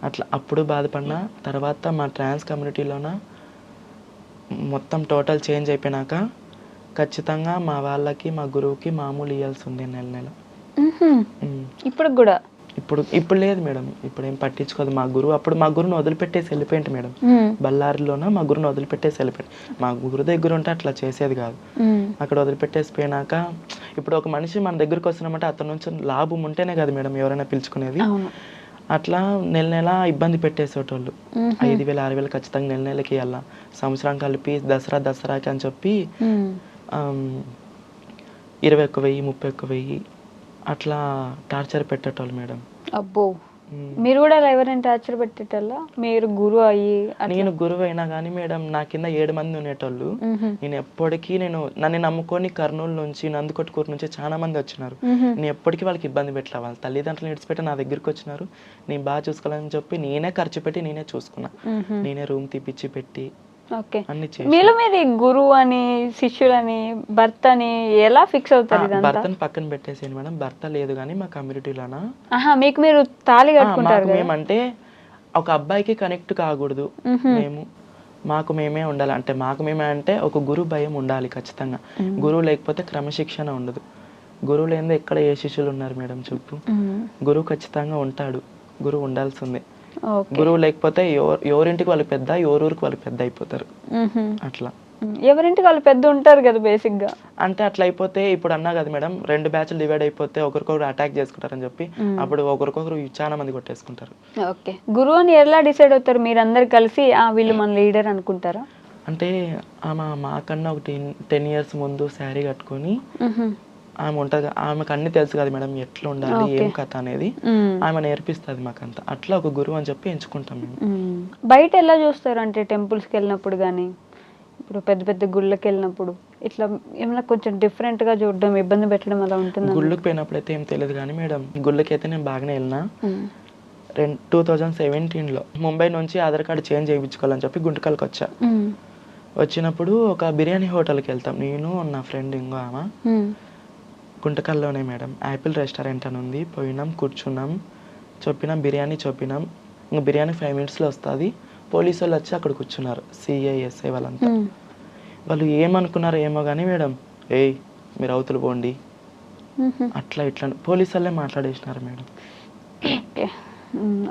Speaker 3: అట్లా అప్పుడు బాధపడినా. తర్వాత మా ట్రాన్స్ కమ్యూనిటీలోన మొత్తం టోటల్ చేంజ్ అయిపోయినాక ఖచ్చితంగా మా వాళ్ళకి మా గురువుకి మామూలు ఇవ్వాల్సి ఉంది నెల.
Speaker 2: ఇప్పుడు కూడా?
Speaker 3: ఇప్పుడు లేదు మేడం, ఇప్పుడు ఏం పట్టించుకోదు మా గురువు. అప్పుడు మా గురువుని వదిలిపెట్టేసి వెళ్ళిపోయింది మేడం. బళ్ళారిలోన మా గురువుని వదిలిపెట్టేసి వెళ్ళిపోయింది. మా గురు దగ్గర ఉంటే అట్లా చేసేది కాదు. అక్కడ వదిలిపెట్టేసి పోయినాక ఇప్పుడు ఒక మనిషి మన దగ్గరకు వస్తున్నామంటే అతని నుంచి లాభం ఉంటేనే కదా మేడం ఎవరైనా పిలుచుకునేది. అట్లా నెల ఇబ్బంది పెట్టేసేటోళ్ళు. 5,000 6,000 ఖచ్చితంగా నెలకి ఇవ్వాలా, సంవత్సరం కలిపి దసరాకి అని చెప్పి 21,000 31,000 అట్లా టార్చర్ పెట్టేటోళ్ళు మేడం.
Speaker 2: అబ్బో, మీరు కూడా ఎవరైనా టార్చర్ పెట్టేటోళ్ళ? మీరు గురువు అయ్యి?
Speaker 3: నేను గురువు అయినా కానీ మేడం నా కింద 7 మంది ఉండేటోళ్ళు. నేను ఎప్పటికీ నన్ను నమ్ముకొని కర్నూలు నుంచి నందికొట్కూరు నుంచి చాలా మంది వచ్చినారు. నేను ఎప్పటికీ వాళ్ళకి ఇబ్బంది పెట్టలే. వాళ్ళ తల్లిదండ్రులు విడిచిపెట్టి నా దగ్గరికి వచ్చినారు. నేను బాగా చూసుకోవాలని చెప్పి నేనే ఖర్చు పెట్టి నేనే చూసుకున్నా. నేనే రూమ్ తీపిచ్చి పెట్టి
Speaker 2: మీలో మీరు గురువు అని శిష్యులని భర్త అని ఎలా ఫిక్స్ అవుతారు?
Speaker 3: భర్తను పక్కన పెట్టేసాను మేడం. భర్త లేదు కానీ మా కమ్యూనిటీలోనా
Speaker 2: మీకు మీరు తాళి కట్టుకుంటారు.
Speaker 3: మేమంటే ఒక అబ్బాయికి కనెక్ట్ కాకూడదు. మాకు మేమే ఉండాలి. అంటే మాకు మేమే అంటే ఒక గురువు భయం ఉండాలి ఖచ్చితంగా. గురువు లేకపోతే క్రమశిక్షణ ఉండదు. గురువు లేనిదే ఎక్కడ ఏ శిష్యులు ఉన్నారు మేడం చెప్పు? గురువు ఖచ్చితంగా ఉంటాడు, గురువు ఉండాల్సిందే. గురువు లేకపోతే ఎవరింటికి వాళ్ళు పెద్ద, ఎవరూరికి వాళ్ళు పెద్ద అయిపోతారు. అట్లా
Speaker 2: ఎవరింటికి వాళ్ళు పెద్ద ఉంటారు కదా బేసిక్ గా.
Speaker 3: అంటే అట్లా అయిపోతే ఇప్పుడు అన్నా కదా మేడం, 2 బ్యాచ్లు డివైడ్ అయిపోతే ఒకరికొకరు అటాక్ చేసుకుంటారని చెప్పి అప్పుడు ఒకరికొకరు చాలా మంది కొట్టేసుకుంటారు.
Speaker 2: ఓకే, గురువు అని ఎలా డిసైడ్ అవుతారు? మీరు అందరు కలిసి వీళ్ళు మన లీడర్ అనుకుంటారా?
Speaker 3: అంటే మాకన్నా ఒక 10 years ముందు శారీ కట్టుకొని ఆమె ఉంటుంది. ఆమెకు అన్ని తెలుసు కదా మేడం, ఎట్లా ఉండాలి ఏం కథ అనేది ఆమె నేర్పిస్తుంది మాకంతా. అట్లా ఒక గురువు అని చెప్పి ఎంచుకుంటాం మేము.
Speaker 2: బయట ఎలా చూస్తారు అంటే టెంపుల్స్కి వెళ్ళినప్పుడు కానీ, ఇప్పుడు పెద్ద పెద్ద గుళ్ళకి వెళ్ళినప్పుడు ఇట్లా ఏమైనా కొంచెం డిఫరెంట్ గా చూడడం, ఇబ్బంది పెట్టడం అలా ఉంటుంది?
Speaker 3: గుళ్ళకి పోయినప్పుడు అయితే ఏం తెలియదు కానీ మేడం, గుళ్ళకి అయితే నేను బాగానే వెళ్ళినా. 2017లో ముంబై నుంచి ఆధార్ కార్డు చేంజ్ చేయించుకోవాలని చెప్పి గుంటకల్కి వచ్చా. వచ్చినప్పుడు ఒక బిర్యానీ హోటల్కి వెళ్తాం నేను నా ఫ్రెండ్ ఇంకో ఆమె. గుంటకల్లోనే మేడం యాపిల్ రెస్టారెంట్ అని ఉంది. పోయినాం, కూర్చున్నాం, చెప్పినాం బిర్యానీ చెప్పినాం. ఇంకా బిర్యానీ 5 minutesలో వస్తుంది. పోలీసు వాళ్ళు వచ్చి అక్కడ కూర్చున్నారు, CISI వాళ్ళంతా. వాళ్ళు ఏమనుకున్నారు ఏమో కానీ మేడం, ఏయ్ మీరు అవతల పోండి అట్లా ఇట్లా పోలీసు వాళ్ళే మాట్లాడేసినారు మేడం.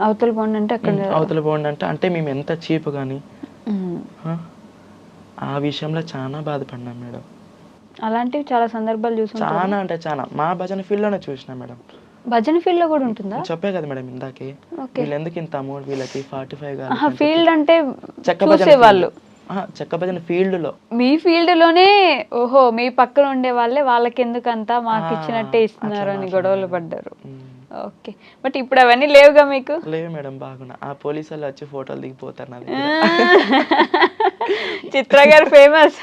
Speaker 2: అవతల పోండి అంటే
Speaker 3: అవతల పోండి అంటే మేము ఎంత చీప్ కానీ ఆ విషయంలో చాలా బాధపడినాం మేడం.
Speaker 2: అలాంటివి చాలా సందర్భాలు చూసాం.
Speaker 3: చాలా అంటే చాలా మా భజన ఫీల్డ్ లోనే చూసినా మేడం.
Speaker 2: భజన ఫీల్డ్ లో కూడా ఉంటుందా?
Speaker 3: చెప్పే కదా మేడం ఇందాకే, వీళ్ళు ఎందుకు ఇంత అమౌంట్ వీళ్ళకి 45
Speaker 2: ఫీల్డ్ అంటే
Speaker 3: చెక్క భజన ఫీల్డ్ లో.
Speaker 2: మీ ఫీల్డ్ లోనే ఓహో, మీ పక్కన ఉండే వాళ్ళే వాళ్ళకి ఎందుకు అంతా మాకు ఇచ్చినట్టే ఇస్తున్నారు అని గొడవలు పడ్డారు. ఓకే, బట్ ఇప్పుడు అవన్నీ లేవుగా మీకు?
Speaker 3: లేవు మేడం, బాగున్నా. ఆ పోలీసు వాళ్ళు వచ్చి ఫోటోలు దిగిపోతారు నాది.
Speaker 2: చిత్ర గారు ఫేమస్.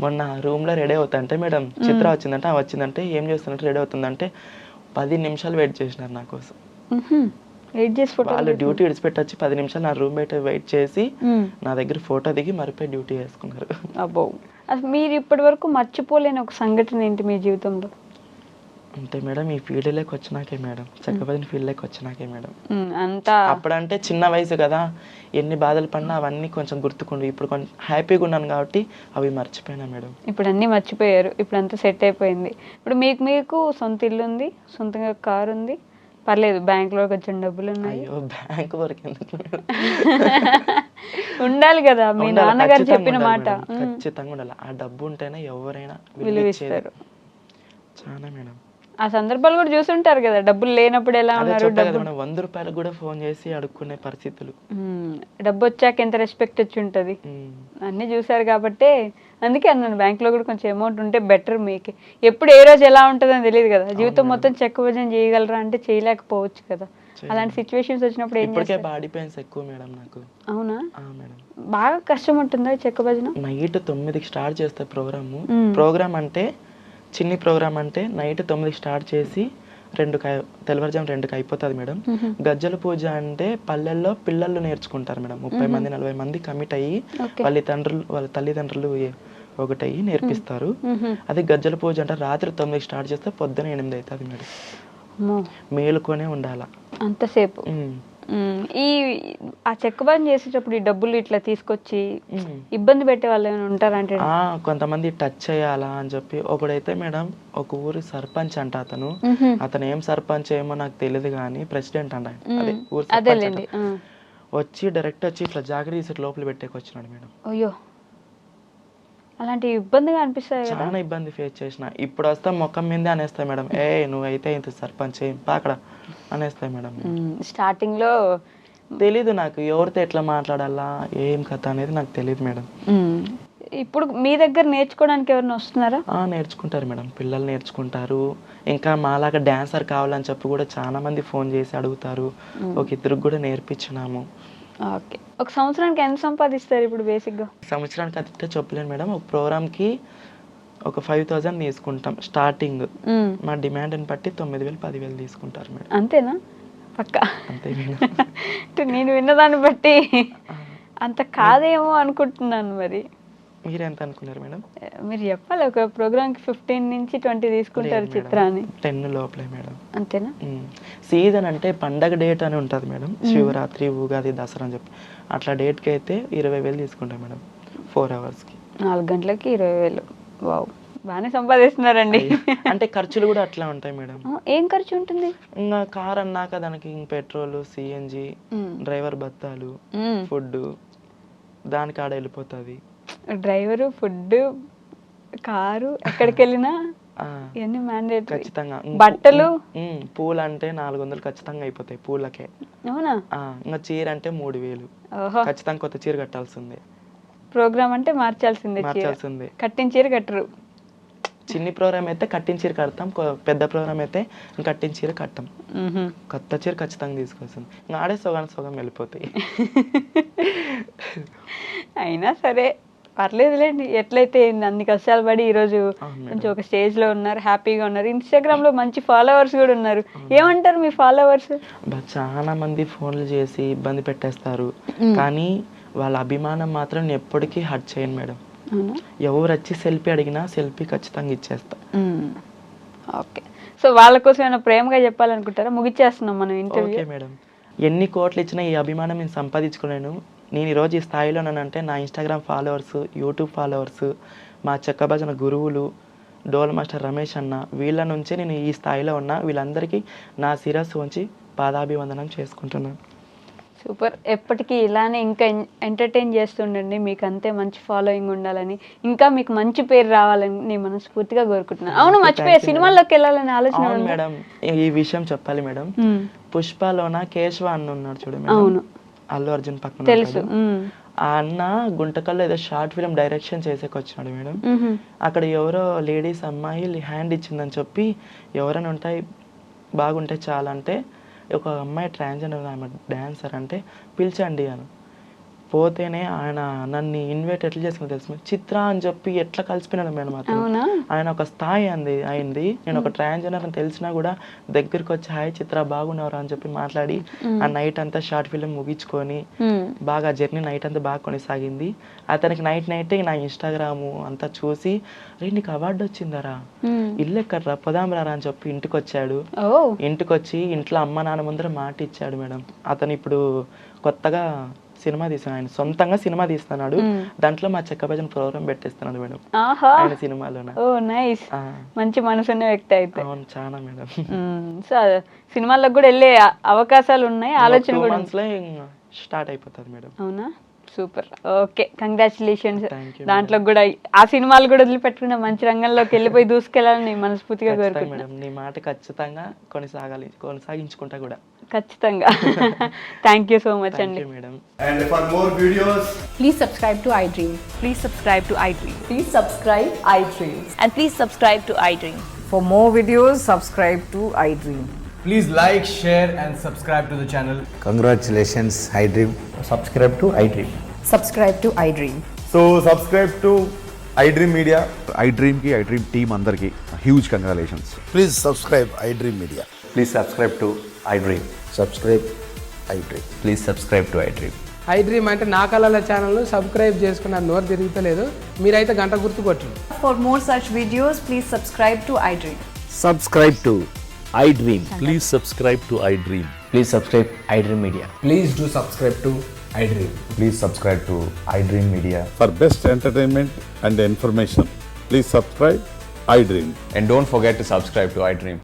Speaker 3: మొన్న రూమ్ లో రెడీ అవుతుంటే మేడం, చిత్ర వచ్చిందంటే ఏం చేస్తున్నట్టు రెడీ అవుతుందంటే 10 నిమిషాలు వెయిట్ చేసినారు నా కోసం. వాళ్ళు డ్యూటీ విడిచిపెట్టొచ్చి 10 నిమిషాలు నా రూమ్ బయట వెయిట్ చేసి నా దగ్గర ఫోటో దిగి మరిపోయి డ్యూటీ చేసుకున్నారు.
Speaker 2: అబ్బో, అసలు మీరు ఇప్పటి వరకు మర్చిపోలేని ఒక సంఘటన ఏంటి మీ జీవితంలో?
Speaker 3: అంటే మేడం ఈ ఫీల్డ్లోకి వచ్చినాకే మేడం, చక్కబదిన ఫీల్డ్లోకి వచ్చినాకే మేడం.
Speaker 2: అంతా
Speaker 3: అప్పుడంటే చిన్న వయసు కదా, ఎన్ని బాధలు పడినా అవన్నీ కొంచెం గుర్తుకుండు. ఇప్పుడు కొంచెం హ్యాపీగా ఉన్నాను కాబట్టి అవి మర్చిపోయినా మేడం.
Speaker 2: ఇప్పుడు అన్నీ మర్చిపోయారు, ఇప్పుడు అంతా సెట్ అయిపోయింది. ఇప్పుడు మీకు సొంత ఇల్లు ఉంది, సొంతంగా కారు ఉంది, పర్లేదు బ్యాంక్లో కొంచెం డబ్బులు ఉన్నాయి.
Speaker 3: అయ్యో బ్యాంక్ వరకు ఎందుకు మేడం?
Speaker 2: ఉండాలి కదా, మీ
Speaker 3: ఉండాలి,
Speaker 2: నాన్నగారు
Speaker 3: ఖచ్చితంగా
Speaker 2: చెప్పిన
Speaker 3: ఉండాలి
Speaker 2: మాట.
Speaker 3: మేడం, ఖచ్చితంగా ఉండాలి. ఆ డబ్బు ఉంటేనే ఎవరైనా
Speaker 2: విలువ ఇస్తారు.
Speaker 3: చాలా మేడం.
Speaker 2: ఆ సందర్భాలు కూడా చూసుంటారు కదా, డబ్బులు లేనప్పుడు ఎలా
Speaker 3: అదే
Speaker 2: ఉన్నారు,
Speaker 3: చెప్పా కదా
Speaker 2: డబ్బు
Speaker 3: మేడం, 100 రూపాయలకు కూడా ఫోన్ చేసి అడుక్కునే పరిస్థితులు.
Speaker 2: డబ్బు వచ్చాక ఎంత రెస్పెక్ట్ వచ్చి ఉంటుంది,
Speaker 3: ఉమ్.
Speaker 2: అన్నీ చూసారు కాబట్టి అందుకే అన్నాను బ్యాంక్లో కూడా కొంచెం అమౌంట్ ఉంటే బెటర్. మీకు ఎప్పుడు ఏ రోజు ఎలా ఉంటుందని తెలియదు కదా, జీవితం మొత్తం చెక్క భజన చేయగలరా అంటే చేయలేకపోవచ్చు కదా. అలాంటి సిచ్యువేషన్స్ వచ్చినప్పుడు ఏం
Speaker 3: ఇప్పటికే
Speaker 2: చేస్తారు?
Speaker 3: బాడీ పెయిన్స్ ఎక్కువ మేడం నాకు.
Speaker 2: అవునా?
Speaker 3: మేడం
Speaker 2: బాగా కష్టం ఉంటుందా చెక్క భజన?
Speaker 3: నైట్ 9కి స్టార్ట్ చేస్తే ప్రోగ్రామ్ అంటే చిన్ని ప్రోగ్రామ్ అంటే నైట్ 9కి స్టార్ట్ చేసి తెల్లవారుజాము 2కి అయిపోతుంది మేడం. గజ్జల పూజ అంటే పల్లెల్లో పిల్లలు నేర్చుకుంటారు మేడం, 30 మంది 40 మంది కమిట్ అయ్యి వాళ్ళ తల్లిదండ్రులు ఒకటయ్యి నేర్పిస్తారు. అది గజ్జల పూజ అంటే రాత్రి 9కి స్టార్ట్ చేస్తే పొద్దున 8 అవుతుంది మేడం. మేలుకొనే ఉండాల
Speaker 2: అంతసేపు. ఆ చెక్క భజన చేసేటప్పుడు ఈ డబ్బులు ఇట్లా తీసుకొచ్చి ఇబ్బంది పెట్టే వాళ్ళు ఏమైనా ఉంటారంటే?
Speaker 3: కొంతమంది టచ్ చేయాలా అని చెప్పి. ఒకడైతే మేడం ఒక ఊరి సర్పంచ్ అంట, అతను ఏం సర్పంచ్ ఏమో నాకు తెలియదు కానీ ప్రెసిడెంట్ అంట, అదే ఊరి సర్పంచ్ అంట. వచ్చి డైరెక్ట్ వచ్చి ఇట్లా జాగ్రత్త తీసి లోపల పెట్టేకొచ్చినాడు మేడం.
Speaker 2: అయ్యో, అలాంటి ఇబ్బందిగా అనిపిస్తాయి కదా.
Speaker 3: చాలా ఇబ్బంది ఫేస్ చేసిన. ఇప్పుడు వస్తే ముఖం మీదే అనేస్తాయి మేడం, నువ్వైతే ఇంత సర్పంచ్ ఏం పాకడ అనేస్తాయి మేడం.
Speaker 2: స్టార్టింగ్ లో
Speaker 3: తెలీదు నాకు ఎవరితో ఎట్లా మాట్లాడాలా ఏం కథ అనేది నాకు తెలియదు మేడం.
Speaker 2: ఇప్పుడు మీ దగ్గర నేర్చుకోవడానికి ఎవరైనా వస్తున్నారా?
Speaker 3: నేర్చుకుంటారు మేడం, పిల్లలు నేర్చుకుంటారు. ఇంకా మాలాగా డాన్సర్ కావాలని చెప్పి కూడా చాలా మంది ఫోన్ చేసి అడుగుతారు. ఒక ఇద్దరికి కూడా నేర్పించినాము.
Speaker 2: ఓకే, ఒక సంవత్సరానికి ఎంత సంపాదిస్తారు ఇప్పుడు బేసిక్గా?
Speaker 3: సంవత్సరానికి అయితే చెప్పలేను మేడం, ఒక ప్రోగ్రామ్కి ఒక 5,000 తీసుకుంటాం స్టార్టింగ్. మా డిమాండ్ని బట్టి 9,000 10,000 తీసుకుంటారు మేడం.
Speaker 2: అంతేనా? పక్కా
Speaker 3: అంతే మేడం.
Speaker 2: నేను విన్నదాన్ని బట్టి అంత కాదేమో అనుకుంటున్నాను. మరి
Speaker 3: మీరు ఎంత అనుకున్నారు మేడం?
Speaker 2: మీరు చెప్పాలి, ఒక ప్రోగ్రామ్కి 15 నుంచి 20 తీసుకుంటారు చిత్రాన్ని.
Speaker 3: 10 లోపలే మేడం.
Speaker 2: అంతేనా?
Speaker 3: సీజన్ అంటే పండగ డేట్ అని ఉంటుంది మేడం, శివరాత్రి ఉగాది దసరా అని చెప్పి అట్లా డేట్కి అయితే 20,000 తీసుకుంటాం మేడం 4 అవర్స్కి.
Speaker 2: 4 గంటలకి 20,000. వావ్, బాగానే సంపాదిస్తున్నారండి.
Speaker 3: అంటే ఖర్చులు కూడా అట్లా ఉంటాయి మేడం.
Speaker 2: ఏం ఖర్చు ఉంటుంది?
Speaker 3: ఇంకా కార్ అన్నాక దానికి పెట్రోల్, సిఎన్జి, డ్రైవర్ బత్తాలు, ఫుడ్ దానికి ఆడ వెళ్ళిపోతుంది.
Speaker 2: డ్రైవరు, ఫుడ్, కారు, ఎక్కడికి వెళ్ళినా ఇవన్నీ మ్యాండేటరీ.
Speaker 3: ఖచ్చితంగా.
Speaker 2: బట్టలు,
Speaker 3: పూలు అంటే 400 ఖచ్చితంగా అయిపోతాయి పూలకే.
Speaker 2: అవునా?
Speaker 3: ఇంకా చీర అంటే 3,000 ఖచ్చితంగా కొత్త చీర కట్టాల్సిందే.
Speaker 2: ప్రోగ్రామ్ అంటే మార్చాల్సిందే. కట్టిన చీర కట్టరు.
Speaker 3: చిన్ని ప్రోగ్రామ్ అయితే కట్టిన చీర కడతాం, పెద్ద ప్రోగ్రామ్ అయితే కట్టిన చీర కట్టాం. కొత్త చీర ఖచ్చితంగా తీసుకొస్తుంది. ఇంకా ఆడే సగం వెళ్ళిపోతాయి.
Speaker 2: అయినా సరే పర్లేదులేండి, ఎట్లయితే అన్ని కష్టాలు పడి ఈరోజు కొంచెం ఒక స్టేజ్ లో ఉన్నారు, హ్యాపీగా ఉన్నారు. ఇన్స్టాగ్రామ్ లో మంచి ఫాలోవర్స్ కూడా ఉన్నారు. ఏమంటారు మీ ఫాలోవర్స్?
Speaker 3: చాలా మంది ఫోన్లు చేసి ఇబ్బంది పెట్టేస్తారు, కానీ వాళ్ళ అభిమానం మాత్రం నేను ఎప్పటికీ హర్ట్ చేయను మేడం. ఎవరు వచ్చి సెల్ఫీ అడిగినా సెల్ఫీ ఖచ్చితంగా ఇచ్చేస్తా.
Speaker 2: ఓకే, సో వాళ్ళ కోసం ఏమైనా ప్రేమగా చెప్పాలనుకుంటారా? ముగిచ్చేస్తున్నాం మనం ఇంటర్వ్యూ.
Speaker 3: ఓకే మేడం, ఎన్ని కోట్లు ఇచ్చినా ఈ అభిమానం నేను సంపాదించుకోలేను. నేను ఈరోజు ఈ స్థాయిలో ఉన్నానంటే నా ఇన్స్టాగ్రామ్ ఫాలోవర్స్, యూట్యూబ్ ఫాలోవర్స్, మా చెక్క భజన గురువులు, డోల్ మాస్టర్ రమేష్ అన్న, వీళ్ళ నుంచే నేను ఈ స్థాయిలో ఉన్నా. వీళ్ళందరికీ నా శిరస్సు ఉంచి పాదాభివందనం చేసుకుంటున్నాను.
Speaker 2: సూపర్, ఎప్పటికీ ఇలానే ఇంకా ఎంటర్టైన్ చేస్తుండండి. మీకు అంతే మంచి ఫాలోయింగ్ ఉండాలని, ఇంకా మీకు మంచి పేరు రావాలని నేను మనస్ఫూర్తిగా కోరుకుంటున్నాను. అవును, మర్చిపోయా, సినిమాల్లోకి వెళ్ళాలని ఆలోచన
Speaker 3: మేడం. ఈ విషయం చెప్పాలి మేడం, పుష్పలోన కేశవ అన్న ఉన్నాడు చూడు మేడం.
Speaker 2: అవును,
Speaker 3: అల్లు అర్జున్ పక్కన
Speaker 2: తెలుసు.
Speaker 3: ఆ అన్న గుంటకల్లో ఏదో షార్ట్ ఫిల్మ్ డైరెక్షన్ చేసేకొచ్చినాడు మేడం. అక్కడ ఎవరో లేడీస్ అమ్మాయి హ్యాండ్ ఇచ్చిందని చెప్పి ఎవరైనా ఉంటాయి బాగుంటే చాలా అంటే, ఒక అమ్మాయి ట్రాన్స్జెండర్ ఆమె డాన్సర్ అంటే పిలిచండి అని. పోతేనే ఆయన నన్ను ఇన్వైట్ ఎట్లా చేసుకున్నా తెలుసు మేడం, చిత్ర అని చెప్పి ఎట్లా కలిసిపోయినాడు మేడం అతను.
Speaker 2: అవునా?
Speaker 3: ఆయన ఒక స్థాయి అయింది. నేను ఒక ట్రాన్స్జెండర్ అని తెలిసినా కూడా దగ్గరికి వచ్చి హాయ్ చిత్ర బాగున్నారా అని చెప్పి మాట్లాడి ఆ నైట్ అంతా షార్ట్ ఫిల్మ్ ముగించుకొని బాగా జర్నీ నైట్ అంతా బాగా కొనసాగింది. అతనికి నైటే నా ఇన్స్టాగ్రాము అంతా చూసి రే నీకు అవార్డు వచ్చిందరా, ఇల్లు ఎక్కడరా పోదాం రా అని చెప్పి ఇంటికి వచ్చాడు. ఇంటికి వచ్చి ఇంట్లో అమ్మ నాన్న ముందర మాట ఇచ్చాడు మేడం. అతను ఇప్పుడు కొత్తగా సినిమా తీస్తున్నాడు, ఆయన సొంతంగా సినిమా తీస్తున్నాడు. దాంట్లో మా చెక్క భజన ప్రోగ్రామ్ పెట్టేస్తున్నాడు మేడం ఆయన సినిమాలో.
Speaker 2: మంచి మనసున్న వ్యక్తి అయితే.
Speaker 3: అవును, చాలా మేడం.
Speaker 2: సో సినిమాలకు కూడా వెళ్ళే అవకాశాలు ఉన్నాయి, ఆలోచన కూడా
Speaker 3: స్టార్ట్ అయిపోతుంది మేడం.
Speaker 2: అవునా? Super. Okay, congratulations.
Speaker 3: Thank you,
Speaker 2: దాంట్లో కూడా ఆ సినిమాలు కూడా వదిలిపెట్టుకున్న మంచి రంగంలోకి వెళ్ళిపోయి దూసుకెళ్ళాలని మనస్ఫూర్తిగా కోరుకుంటున్నాను
Speaker 3: మేడం. నీ మాట ఖచ్చితంగా కొనసాగించుకుంటా కూడా.
Speaker 2: ఖచ్చితంగా. థ్యాంక్ యూ సో మచ్ అండి
Speaker 3: madam.
Speaker 4: And for more videos,
Speaker 1: Please subscribe to iDream.
Speaker 5: Please subscribe to iDream.
Speaker 1: Please subscribe iDream.
Speaker 5: And please subscribe to iDream.
Speaker 6: For more videos, subscribe to iDream.
Speaker 4: please like, share and subscribe to the channel.
Speaker 7: Congratulations, iDream.
Speaker 8: Subscribe to iDream.
Speaker 6: Subscribe to iDream.
Speaker 4: So subscribe to iDream Media.
Speaker 9: iDream ki iDream team andarki huge congratulations.
Speaker 7: Please subscribe iDream Media.
Speaker 8: Please subscribe to iDream.
Speaker 7: Subscribe iDream.
Speaker 8: Please subscribe to iDream.
Speaker 10: iDream అంటే నా కళల ఛానల్ను సబ్స్క్రైబ్ చేసుకున్న నోరు తిరుగుతలేదు, మీరైతే గంట గుర్తు కొట్టండి.
Speaker 6: For more such videos, please subscribe to iDream.
Speaker 8: Subscribe to iDream.
Speaker 11: Please subscribe to iDream.
Speaker 8: Please subscribe iDream Media.
Speaker 4: Please do subscribe to iDream.
Speaker 8: Please subscribe to iDream Media.
Speaker 9: For best entertainment and information, please subscribe iDream.
Speaker 8: And don't forget to subscribe to iDream.